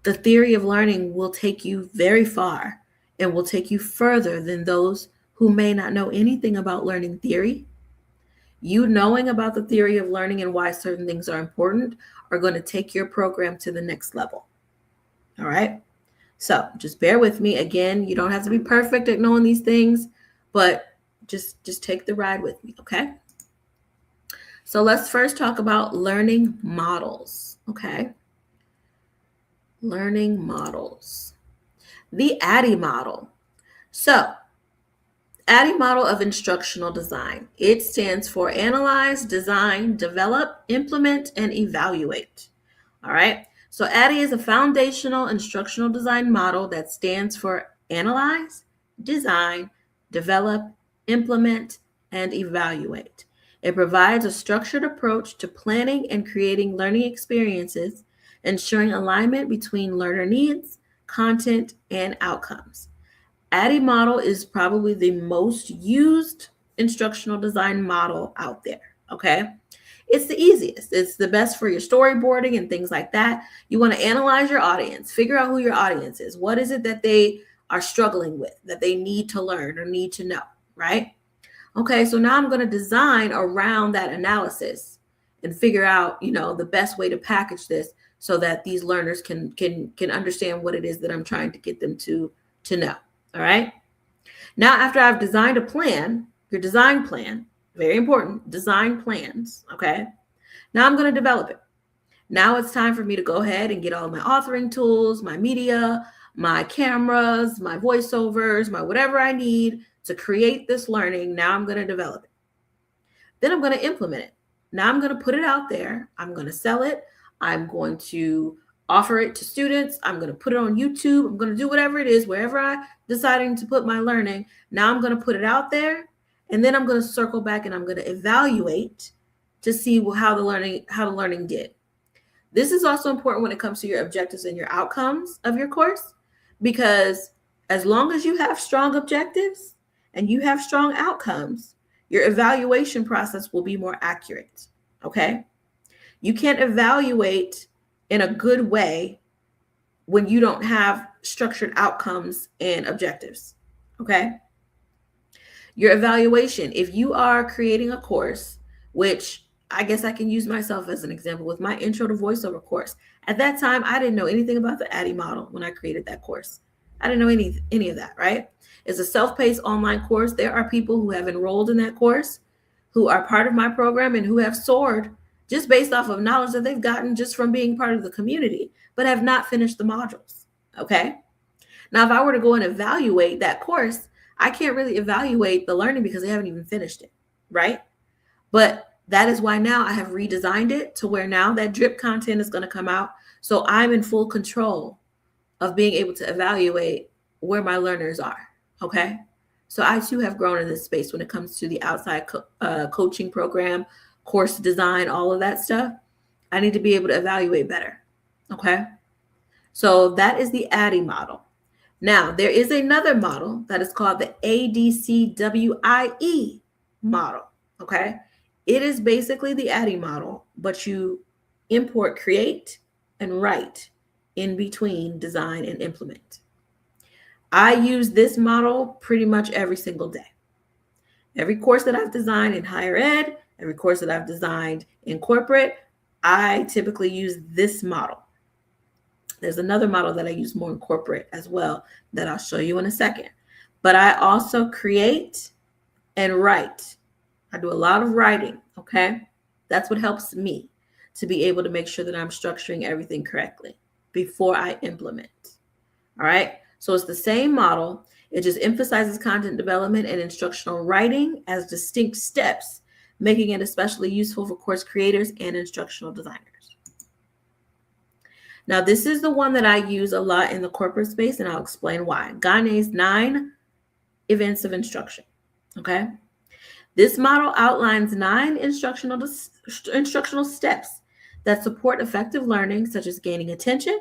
Speaker 1: The theory of learning will take you very far and will take you further than those who may not know anything about learning theory. You knowing about the theory of learning and why certain things are important are going to take your program to the next level. All right? So just bear with me. Again, you don't have to be perfect at knowing these things, but just take the ride with me, okay? So let's first talk about learning models, okay? Learning models. The ADDIE model. So, ADDIE model of instructional design. It stands for Analyze, Design, Develop, Implement, and Evaluate. All right. So ADDIE is a foundational instructional design model that stands for Analyze, Design, Develop, Implement, and Evaluate. It provides a structured approach to planning and creating learning experiences, ensuring alignment between learner needs, content, and outcomes. ADDIE model is probably the most used instructional design model out there, okay? It's the easiest. It's the best for your storyboarding and things like that. You want to analyze your audience, figure out who your audience is. What is it that they are struggling with, that they need to learn or need to know, right? Okay, so now I'm going to design around that analysis and figure out, the best way to package this so that these learners can understand what it is that I'm trying to get them to know. All right. Now, after I've designed a plan, your design plan, very important, design plans. Okay. Now I'm going to develop it. Now it's time for me to go ahead and get all my authoring tools, my media, my cameras, my voiceovers, my whatever I need to create this learning. Now I'm going to develop it. Then I'm going to implement it. Now I'm going to put it out there. I'm going to sell it. I'm going to offer it to students. I'm going to put it on YouTube. I'm going to do whatever it is, wherever I'm deciding to put my learning. Now I'm going to put it out there, and then I'm going to circle back and I'm going to evaluate to see how the learning did. This is also important when it comes to your objectives and your outcomes of your course, because as long as you have strong objectives and you have strong outcomes, your evaluation process will be more accurate. Okay? You can't evaluate in a good way when you don't have structured outcomes and objectives, okay? Your evaluation, if you are creating a course which I guess I can use myself as an example with my intro to voiceover course. At that time, I didn't know anything about the ADDIE model when I created that course. I didn't know any of that, right? It's a self-paced online course. There are people who have enrolled in that course, who are part of my program and who have soared just based off of knowledge that they've gotten just from being part of the community, but have not finished the modules, okay? Now, if I were to go and evaluate that course, I can't really evaluate the learning because they haven't even finished it, right? But that is why now I have redesigned it to where now that drip content is going to come out. So I'm in full control of being able to evaluate where my learners are. Okay. So I too have grown in this space when it comes to the outside coaching program, course design, all of that stuff. I need to be able to evaluate better. Okay. So that is the ADDIE model. Now, there is another model that is called the ADCWIE model. Okay. It is basically the ADDIE model, but you import create and write in between design and implement. I use this model pretty much every single day. Every course that I've designed in higher ed, every course that I've designed in corporate, I typically use this model. There's another model that I use more in corporate as well that I'll show you in a second. But I also create and write. I do a lot of writing, okay? That's what helps me to be able to make sure that I'm structuring everything correctly before I implement. All right? So it's the same model. It just emphasizes content development and instructional writing as distinct steps, making it especially useful for course creators and instructional designers. Now, this is the one that I use a lot in the corporate space, and I'll explain why. Gagne's 9 events of instruction, okay? This model outlines 9 instructional steps that support effective learning, such as gaining attention,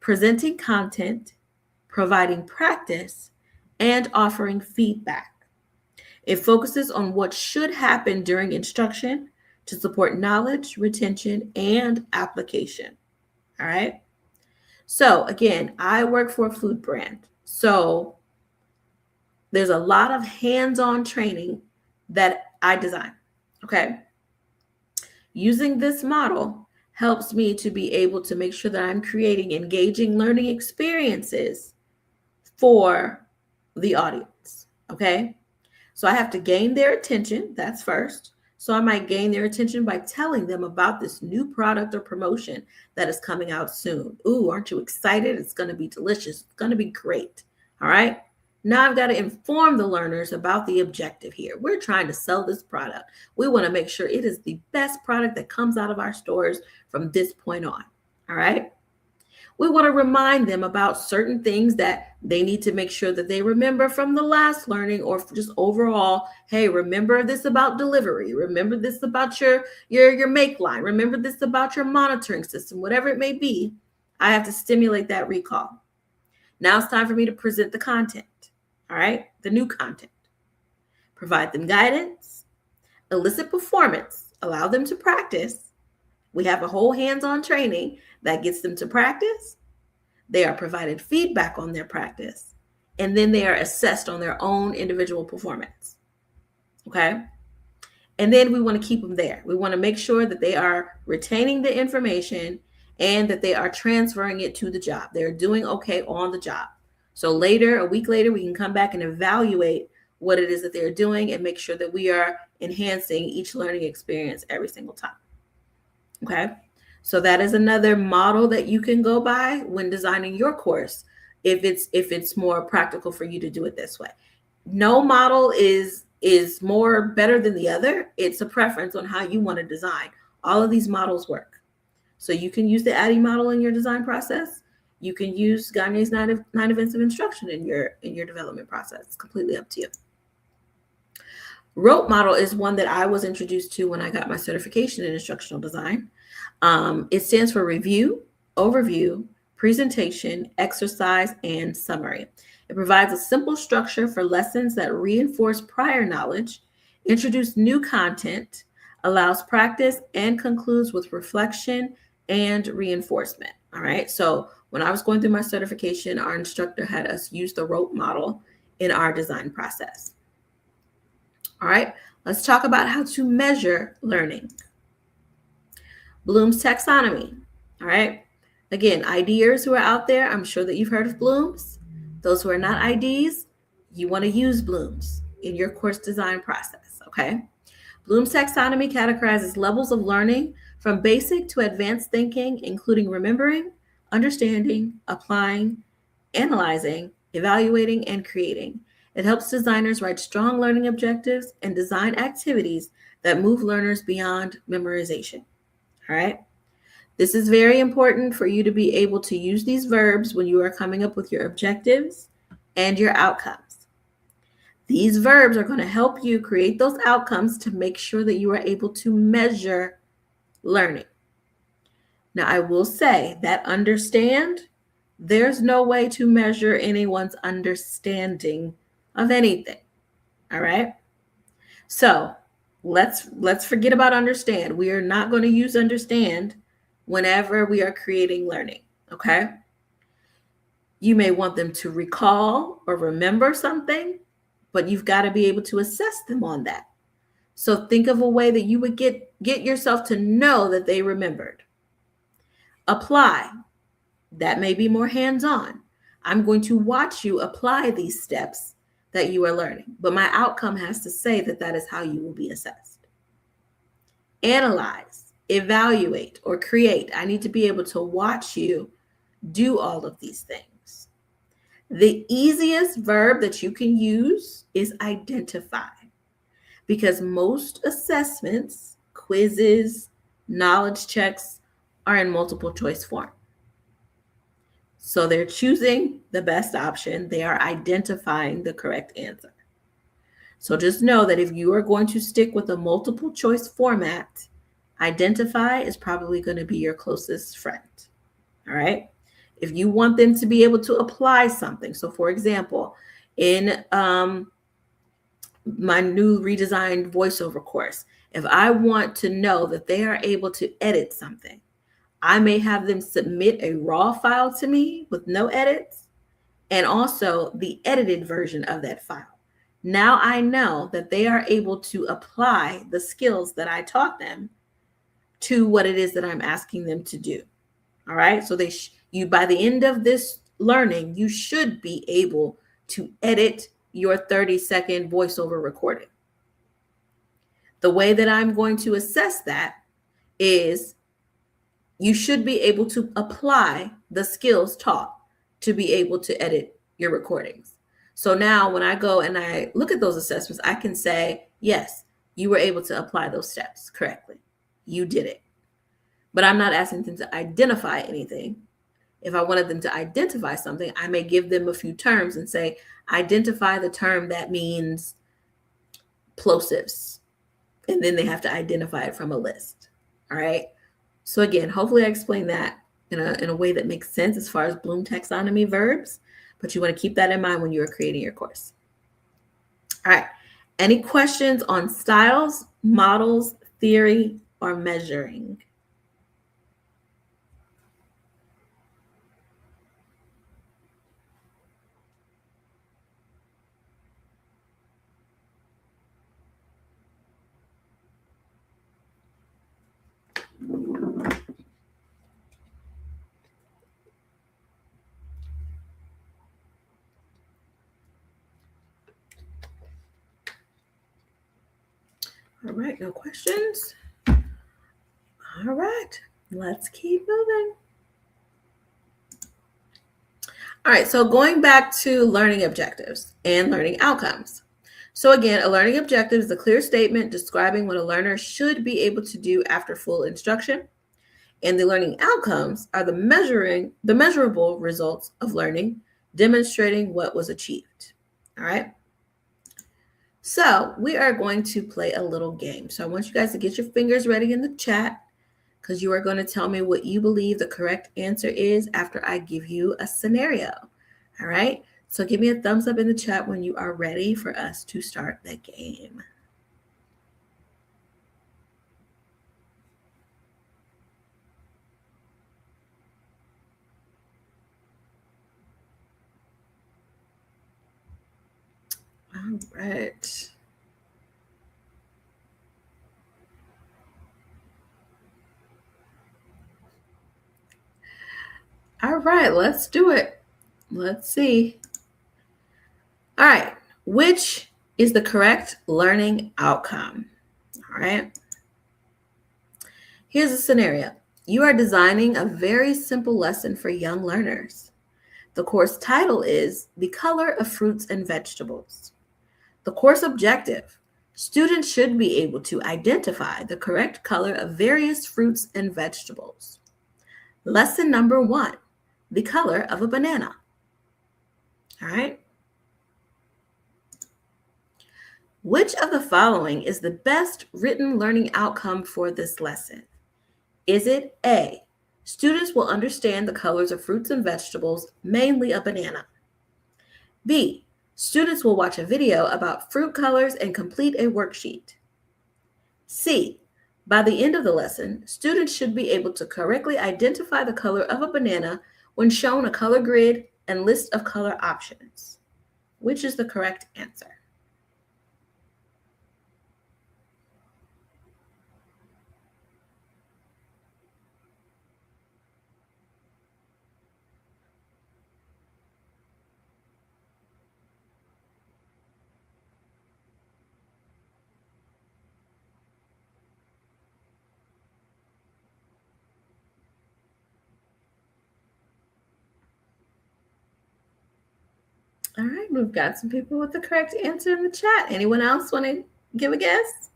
Speaker 1: presenting content, providing practice, and offering feedback. It focuses on what should happen during instruction to support knowledge, retention, and application. All right. So again, I work for a food brand. So there's a lot of hands-on training that I design. Okay. Using this model helps me to be able to make sure that I'm creating engaging learning experiences for the audience. Okay. So I have to gain their attention. That's first. So I might gain their attention by telling them about this new product or promotion that is coming out soon. Ooh, aren't you excited? It's going to be delicious. It's going to be great. All right. Now I've got to inform the learners about the objective here. We're trying to sell this product. We want to make sure it is the best product that comes out of our stores from this point on. All right. We want to remind them about certain things that they need to make sure that they remember from the last learning, or just overall, hey, remember this about delivery. Remember this about your make line. Remember this about your monitoring system, whatever it may be. I have to stimulate that recall. Now it's time for me to present the content. All right, the new content. Provide them guidance, elicit performance, allow them to practice. We have a whole hands-on training that gets them to practice. They are provided feedback on their practice, and then they are assessed on their own individual performance. Okay. And then we want to keep them there. We want to make sure that they are retaining the information and that they are transferring it to the job. They're doing okay on the job. So later, a week later, we can come back and evaluate what it is that they're doing and make sure that we are enhancing each learning experience every single time. Okay. So that is another model that you can go by when designing your course, if it's more practical for you to do it this way. No model is more better than the other. It's a preference on how you want to design. All of these models work. So you can use the ADDIE model in your design process. You can use Gagne's 9 events of instruction in your development process. It's completely up to you. ROPE model is one that I was introduced to when I got my certification in instructional design. It stands for review, overview, presentation, exercise, and summary. It provides a simple structure for lessons that reinforce prior knowledge, introduce new content, allows practice, and concludes with reflection and reinforcement. All right. So when I was going through my certification, our instructor had us use the ROPE model in our design process. All right. Let's talk about how to measure learning. Bloom's taxonomy. All right. Again, IDers who are out there, I'm sure that you've heard of Bloom's. Those who are not IDs, you want to use Bloom's in your course design process. Okay. Bloom's taxonomy categorizes levels of learning from basic to advanced thinking, including remembering, understanding, applying, analyzing, evaluating, and creating. It helps designers write strong learning objectives and design activities that move learners beyond memorization. All right. This is very important for you to be able to use these verbs when you are coming up with your objectives and your outcomes. These verbs are going to help you create those outcomes to make sure that you are able to measure learning. Now, I will say that understand, there's no way to measure anyone's understanding of anything. All right. So let's forget about understand. We are not going to use understand whenever we are creating learning. Okay. You may want them to recall or remember something, but you've got to be able to assess them on that. So think of a way that you would get yourself to know that they remembered. Apply. That may be more hands-on. I'm going to watch you apply these steps that you are learning, but my outcome has to say that that is how you will be assessed. Analyze, evaluate, or create. I need to be able to watch you do all of these things. The easiest verb that you can use is identify, because most assessments, quizzes, knowledge checks are in multiple choice form. So they're choosing the best option. They are identifying the correct answer. So just know that if you are going to stick with a multiple choice format, identify is probably going to be your closest friend. All right. If you want them to be able to apply something. So for example, in my new redesigned voiceover course, if I want to know that they are able to edit something, I may have them submit a raw file to me with no edits and also the edited version of that file. Now I know that they are able to apply the skills that I taught them to what it is that I'm asking them to do. All right. So you by the end of this learning, you should be able to edit your 30-second voiceover recording. The way that I'm going to assess that is you should be able to apply the skills taught to be able to edit your recordings. So now when I go and I look at those assessments, I can say, yes, you were able to apply those steps correctly. You did it. But I'm not asking them to identify anything. If I wanted them to identify something, I may give them a few terms and say, identify the term that means plosives. And then they have to identify it from a list. All right. So again, hopefully I explained that in a way that makes sense as far as Bloom taxonomy verbs, but you want to keep that in mind when you are creating your course. All right. Any questions on styles, models, theory, or measuring? All right, no questions. All right, let's keep moving. All right, so going back to learning objectives and learning outcomes. So again, a learning objective is a clear statement describing what a learner should be able to do after full instruction. And the learning outcomes are the measurable results of learning, demonstrating what was achieved. All right. So we are going to play a little game. So I want you guys to get your fingers ready in the chat because you are going to tell me what you believe the correct answer is after I give you a scenario. All right. So give me a thumbs up in the chat when you are ready for us to start the game. All right. All right, let's do it. Let's see. All right, which is the correct learning outcome? All right, here's a scenario. You are designing a very simple lesson for young learners. The course title is The Color of Fruits and Vegetables. The course objective: students should be able to identify the correct color of various fruits and vegetables. Lesson number 1: the color of a banana. All right. Which of the following is the best written learning outcome for this lesson? Is it A, students will understand the colors of fruits and vegetables, mainly a banana? B, students will watch a video about fruit colors and complete a worksheet? C, by the end of the lesson, students should be able to correctly identify the color of a banana when shown a color grid and list of color options. Which is the correct answer? All right, we've got some people with the correct answer in the chat. Anyone else want to give a guess?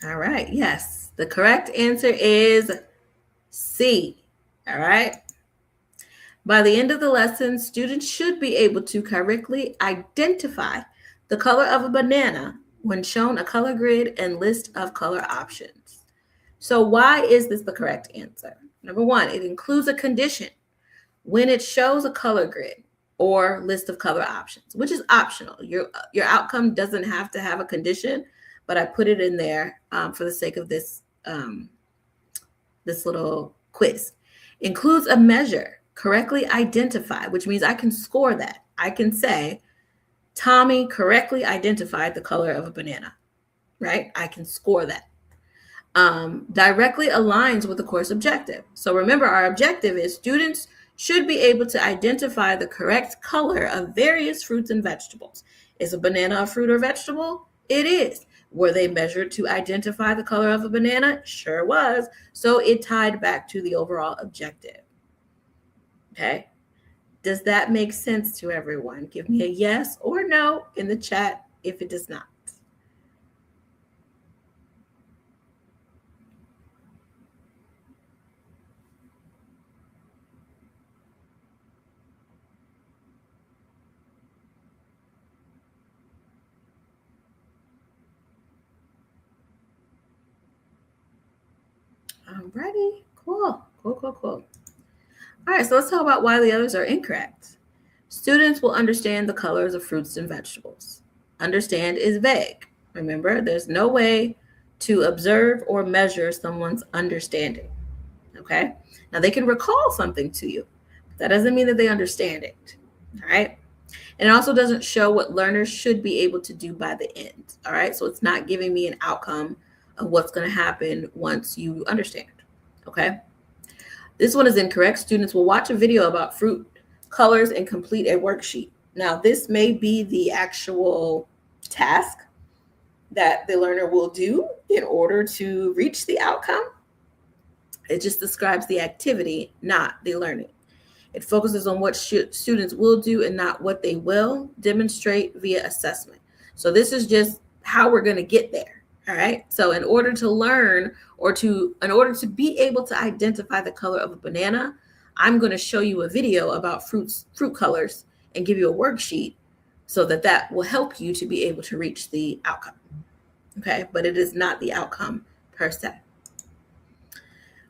Speaker 1: All right, yes, the correct answer is C. All right. By the end of the lesson, students should be able to correctly identify the color of a banana when shown a color grid and list of color options. So, why is this the correct answer? Number 1, it includes a condition when it shows a color grid or list of color options, which is optional. Your outcome doesn't have to have a condition, but I put it in there for the sake of this little quiz. Includes a measure, correctly identify, which means I can score that. I can say, Tommy correctly identified the color of a banana, right? I can score that. Directly aligns with the course objective. So remember, our objective is students should be able to identify the correct color of various fruits and vegetables. Is a banana a fruit or vegetable? It is. Were they measured to identify the color of a banana? Sure was. So it tied back to the overall objective. Okay. Does that make sense to everyone? Give me a yes or no in the chat if it does not. Alrighty. Cool. Cool. All right, so let's talk about why the others are incorrect. Students will understand the colors of fruits and vegetables. Understand is vague. Remember, there's no way to observe or measure someone's understanding. Okay? Now, they can recall something to you, but that doesn't mean that they understand it. All right? And it also doesn't show what learners should be able to do by the end. All right? So it's not giving me an outcome of what's going to happen once you understand. Okay? This one is incorrect. Students will watch a video about fruit colors and complete a worksheet. Now, this may be the actual task that the learner will do in order to reach the outcome. It just describes the activity, not the learning. It focuses on what students will do and not what they will demonstrate via assessment. So this is just how we're going to get there. All right. So in order to learn in order to be able to identify the color of a banana, I'm going to show you a video about fruit colors and give you a worksheet so that will help you to be able to reach the outcome. Okay. But it is not the outcome per se.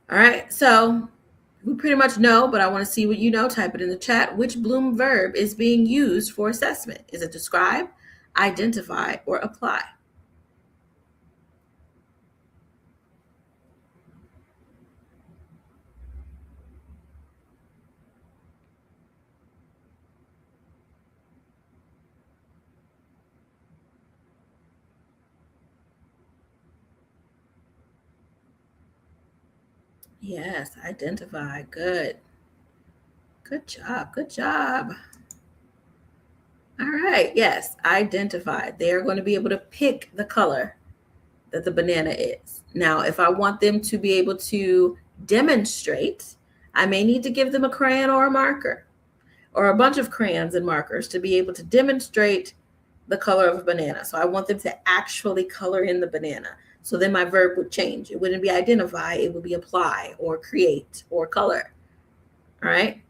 Speaker 1: All right. So we pretty much know, but I want to see what you know. Type it in the chat. Which Bloom verb is being used for assessment? Is it describe, identify, or apply? Yes, identify. Good. Good job. Good job. All right. Yes, identify. They are going to be able to pick the color that the banana is. Now, if I want them to be able to demonstrate, I may need to give them a crayon or a marker or a bunch of crayons and markers to be able to demonstrate the color of a banana. So I want them to actually color in the banana. So then my verb would change. It wouldn't be identify, it would be apply or create or color. All right.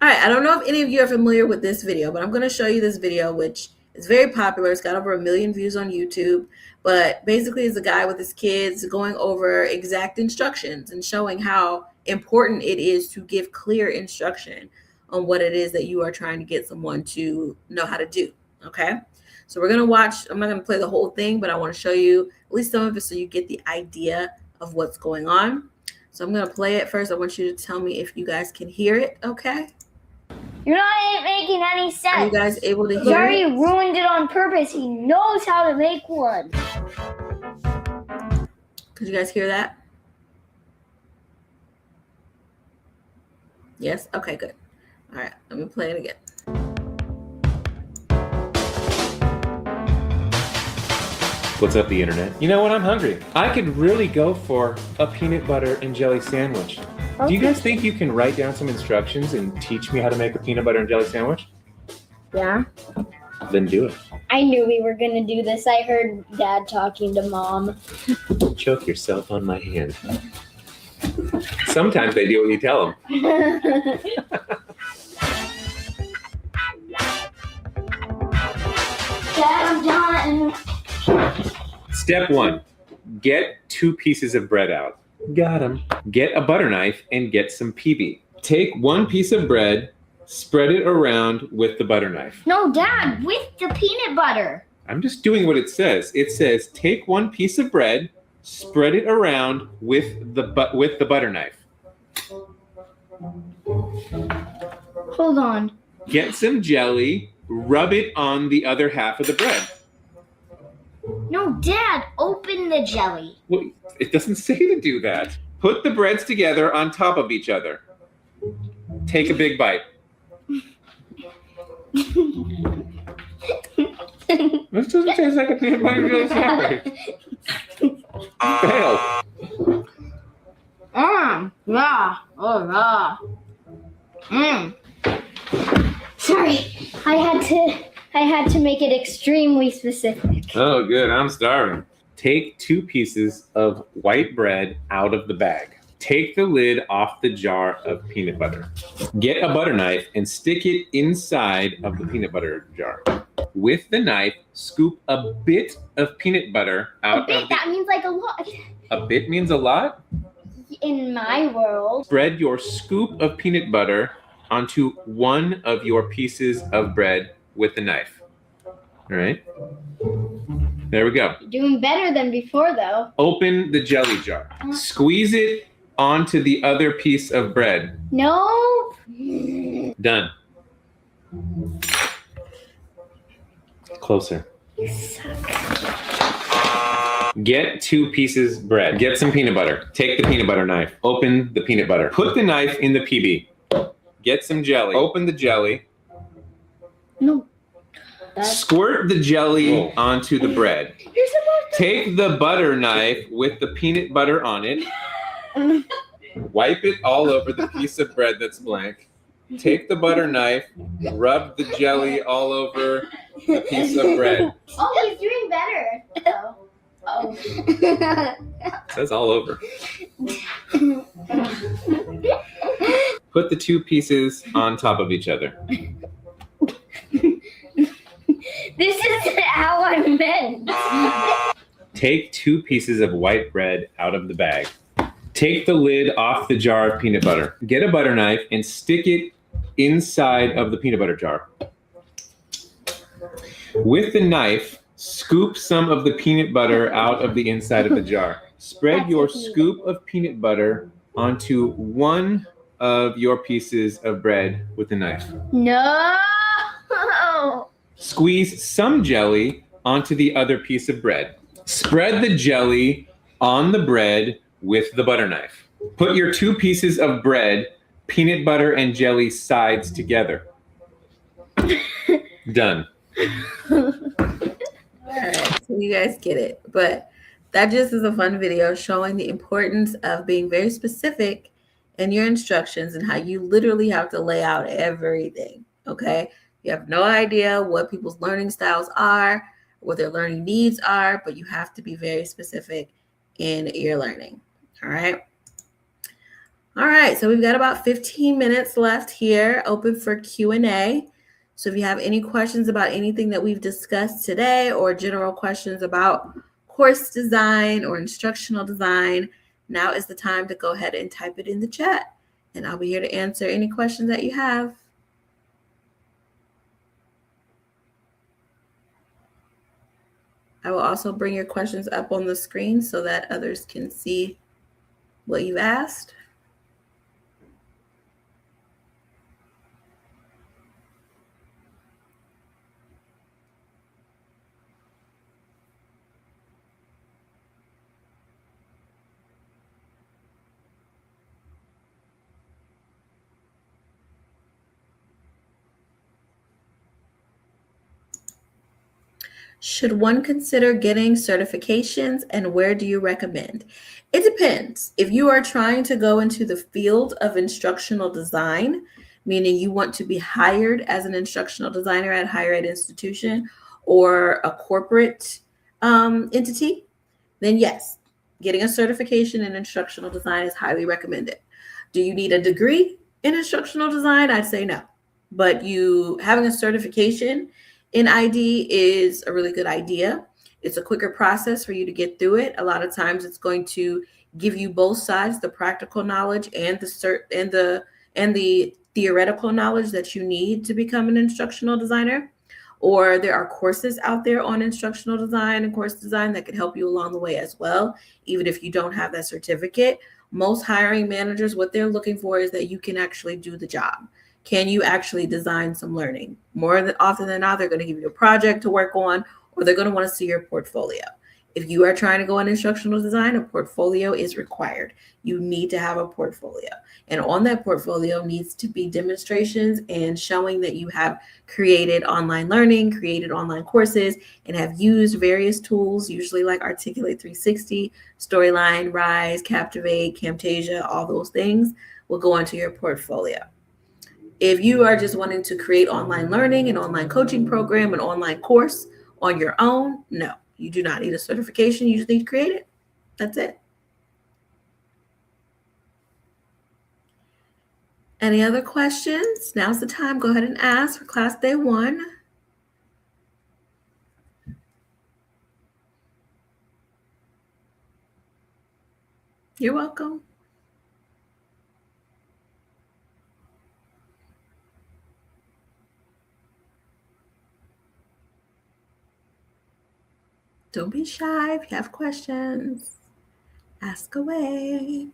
Speaker 1: All right, I don't know if any of you are familiar with this video, but I'm going to show you this video, which is very popular. It's got over 1 million views on YouTube, but basically it's a guy with his kids going over exact instructions and showing how important it is to give clear instruction on what it is that you are trying to get someone to know how to do, okay? So we're going to watch, I'm not going to play the whole thing, but I want to show you at least some of it so you get the idea of what's going on. So I'm going to play it first. I want you to tell me if you guys can hear it, okay?
Speaker 2: You're not making any sense.
Speaker 1: Are you guys able to hear
Speaker 2: Jerry
Speaker 1: it?
Speaker 2: ruined it on purpose. He knows how to make one.
Speaker 1: Could you guys hear that? Yes? Okay, good. All right, let me play it again.
Speaker 3: What's up, the internet? You know what? I'm hungry. I could really go for a peanut butter and jelly sandwich. Do you guys think you can write down some instructions and teach me how to make a peanut butter and jelly sandwich?
Speaker 2: Yeah.
Speaker 3: Then do it.
Speaker 2: I knew we were going to do this. I heard Dad talking to Mom.
Speaker 3: Choke yourself on my hand. Sometimes they do what you tell them.
Speaker 2: Dad, I'm done.
Speaker 3: Step 1. Get 2 pieces of bread out. Got 'em. Get a butter knife and get some PB. Take 1 piece of bread, spread it around with the butter knife.
Speaker 2: No, Dad, with the peanut butter.
Speaker 3: I'm just doing what it says. It says take 1 piece of bread, spread it around with the butter knife.
Speaker 2: Hold on.
Speaker 3: Get some jelly, rub it on the other half of the bread.
Speaker 2: No, Dad, open the jelly.
Speaker 3: Well, it doesn't say to do that. Put the breads together on top of each other. Take a big bite. This doesn't taste like a peanut butter jelly sandwich. Fail.
Speaker 2: Yeah. Oh, yeah. Sorry, I had to make it extremely specific.
Speaker 3: Oh, good. I'm starving. Take 2 pieces of white bread out of the bag. Take the lid off the jar of peanut butter. Get a butter knife and stick it inside of the peanut butter jar. With the knife, scoop a bit of peanut butter out of the...
Speaker 2: That means like a lot.
Speaker 3: A bit means a lot?
Speaker 2: In my world.
Speaker 3: Spread your scoop of peanut butter onto 1 of your pieces of bread with the knife. All right. There we go.
Speaker 2: You're doing better than before, though.
Speaker 3: Open the jelly jar. Squeeze it onto the other piece of bread.
Speaker 2: No.
Speaker 3: Done. Closer.
Speaker 2: You suck.
Speaker 3: Get 2 pieces bread. Get some peanut butter. Take the peanut butter knife. Open the peanut butter. Put the knife in the PB. Get some jelly. Open the jelly.
Speaker 2: No.
Speaker 3: Squirt the jelly onto the bread.
Speaker 2: You're supposed to...
Speaker 3: Take the butter knife with the peanut butter on it. Wipe it all over the piece of bread that's blank. Take the butter knife, rub the jelly all over the piece of bread.
Speaker 2: Oh, he's doing better. Oh.
Speaker 3: It says all over. Put the 2 pieces on top of each other.
Speaker 2: This is how I meant.
Speaker 3: Take 2 pieces of white bread out of the bag. Take the lid off the jar of peanut butter. Get a butter knife and stick it inside of the peanut butter jar. With the knife, scoop some of the peanut butter out of the inside of the jar. Spread your scoop of peanut butter onto 1 of your pieces of bread with the knife.
Speaker 2: No.
Speaker 3: Squeeze some jelly onto the other piece of bread. Spread the jelly on the bread with the butter knife. Put your 2 pieces of bread, peanut butter and jelly sides together. Done.
Speaker 1: All right, so you guys get it. But that just is a fun video showing the importance of being very specific in your instructions and how you literally have to lay out everything, okay? You have no idea what people's learning styles are, what their learning needs are, but you have to be very specific in your learning, all right? All right, so we've got about 15 minutes left here, open for Q&A. So if you have any questions about anything that we've discussed today or general questions about course design or instructional design, now is the time to go ahead and type it in the chat, and I'll be here to answer any questions that you have. I will also bring your questions up on the screen so that others can see what you've asked. Should one consider getting certifications, and where do you recommend? It depends. If you are trying to go into the field of instructional design, meaning you want to be hired as an instructional designer at a higher ed institution or a corporate entity, then yes, getting a certification in instructional design is highly recommended. Do you need a degree in instructional design? I'd say no. But you having a certification in ID is a really good idea. It's a quicker process for you to get through it. A lot of times it's going to give you both sides, the practical knowledge and the theoretical knowledge that you need to become an instructional designer. Or there are courses out there on instructional design and course design that can help you along the way as well, even if you don't have that certificate. Most hiring managers, what they're looking for is that you can actually do the job. Can you actually design some learning? More often than not, they're going to give you a project to work on, or they're going to want to see your portfolio. If you are trying to go in instructional design, a portfolio is required. You need to have a portfolio. And on that portfolio needs to be demonstrations and showing that you have created online learning, created online courses, and have used various tools, usually like Articulate 360, Storyline, Rise, Captivate, Camtasia, all those things will go into your portfolio. If you are just wanting to create online learning, an online coaching program, an online course on your own, no, you do not need a certification. You just need to create it. That's it. Any other questions? Now's the time. Go ahead and ask for class day 1. You're welcome. Don't be shy. If you have questions, ask away.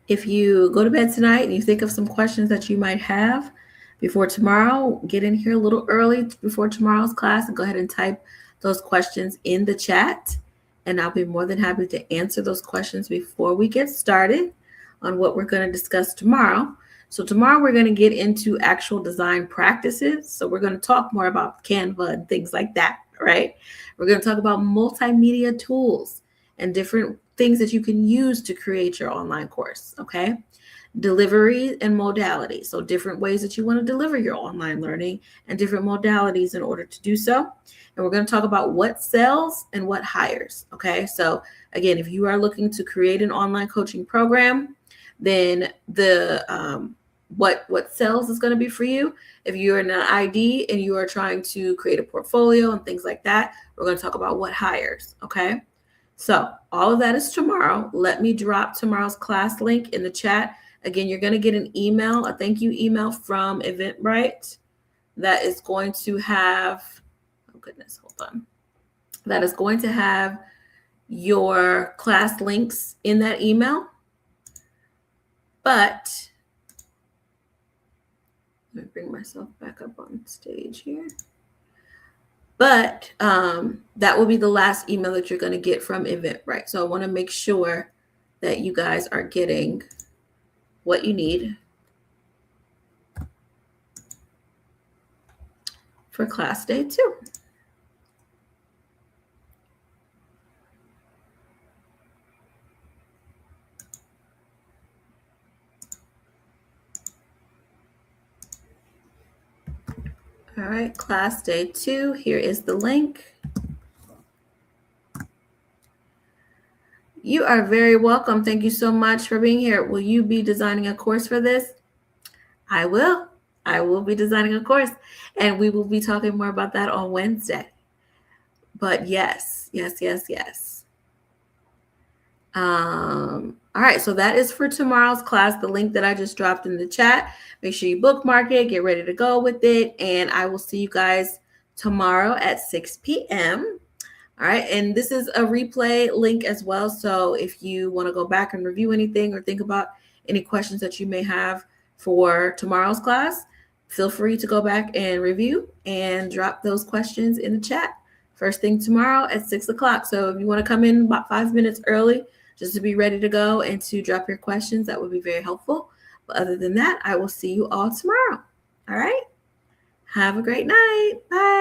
Speaker 1: If you go to bed tonight and you think of some questions that you might have before tomorrow, get in here a little early before tomorrow's class and go ahead and type those questions in the chat. And I'll be more than happy to answer those questions before we get started on what we're going to discuss tomorrow. So tomorrow we're going to get into actual design practices. So we're going to talk more about Canva and things like that, right? We're going to talk about multimedia tools and different things that you can use to create your online course, okay? Delivery and modality. So different ways that you want to deliver your online learning and different modalities in order to do so. And we're going to talk about what sells and what hires, okay? So again, if you are looking to create an online coaching program, then the what sells is going to be for you. If you're in an ID and you are trying to create a portfolio and things like that, we're going to talk about what hires, okay? So all of that is tomorrow. Let me drop tomorrow's class link in the chat. Again, you're going to get an email, a thank you email from Eventbrite that is going to have, oh goodness, hold on. That is going to have your class links in that email. But let me bring myself back up on stage here. But that will be the last email that you're going to get from Eventbrite. So I want to make sure that you guys are getting what you need for class day 2. All right, class day 2, here is the link. You are very welcome. Thank you so much for being here. Will you be designing a course for this? I will. I will be designing a course, and we will be talking more about that on Wednesday. But yes. All right, so that is for tomorrow's class, the link that I just dropped in the chat. Make sure you bookmark it, get ready to go with it, and I will see you guys tomorrow at 6 p.m. All right, and this is a replay link as well, so if you want to go back and review anything or think about any questions that you may have for tomorrow's class, feel free to go back and review and drop those questions in the chat first thing tomorrow at 6 o'clock. So if you want to come in about 5 minutes early just to be ready to go and to drop your questions, that would be very helpful. But other than that, I will see you all tomorrow. All right. Have a great night. Bye.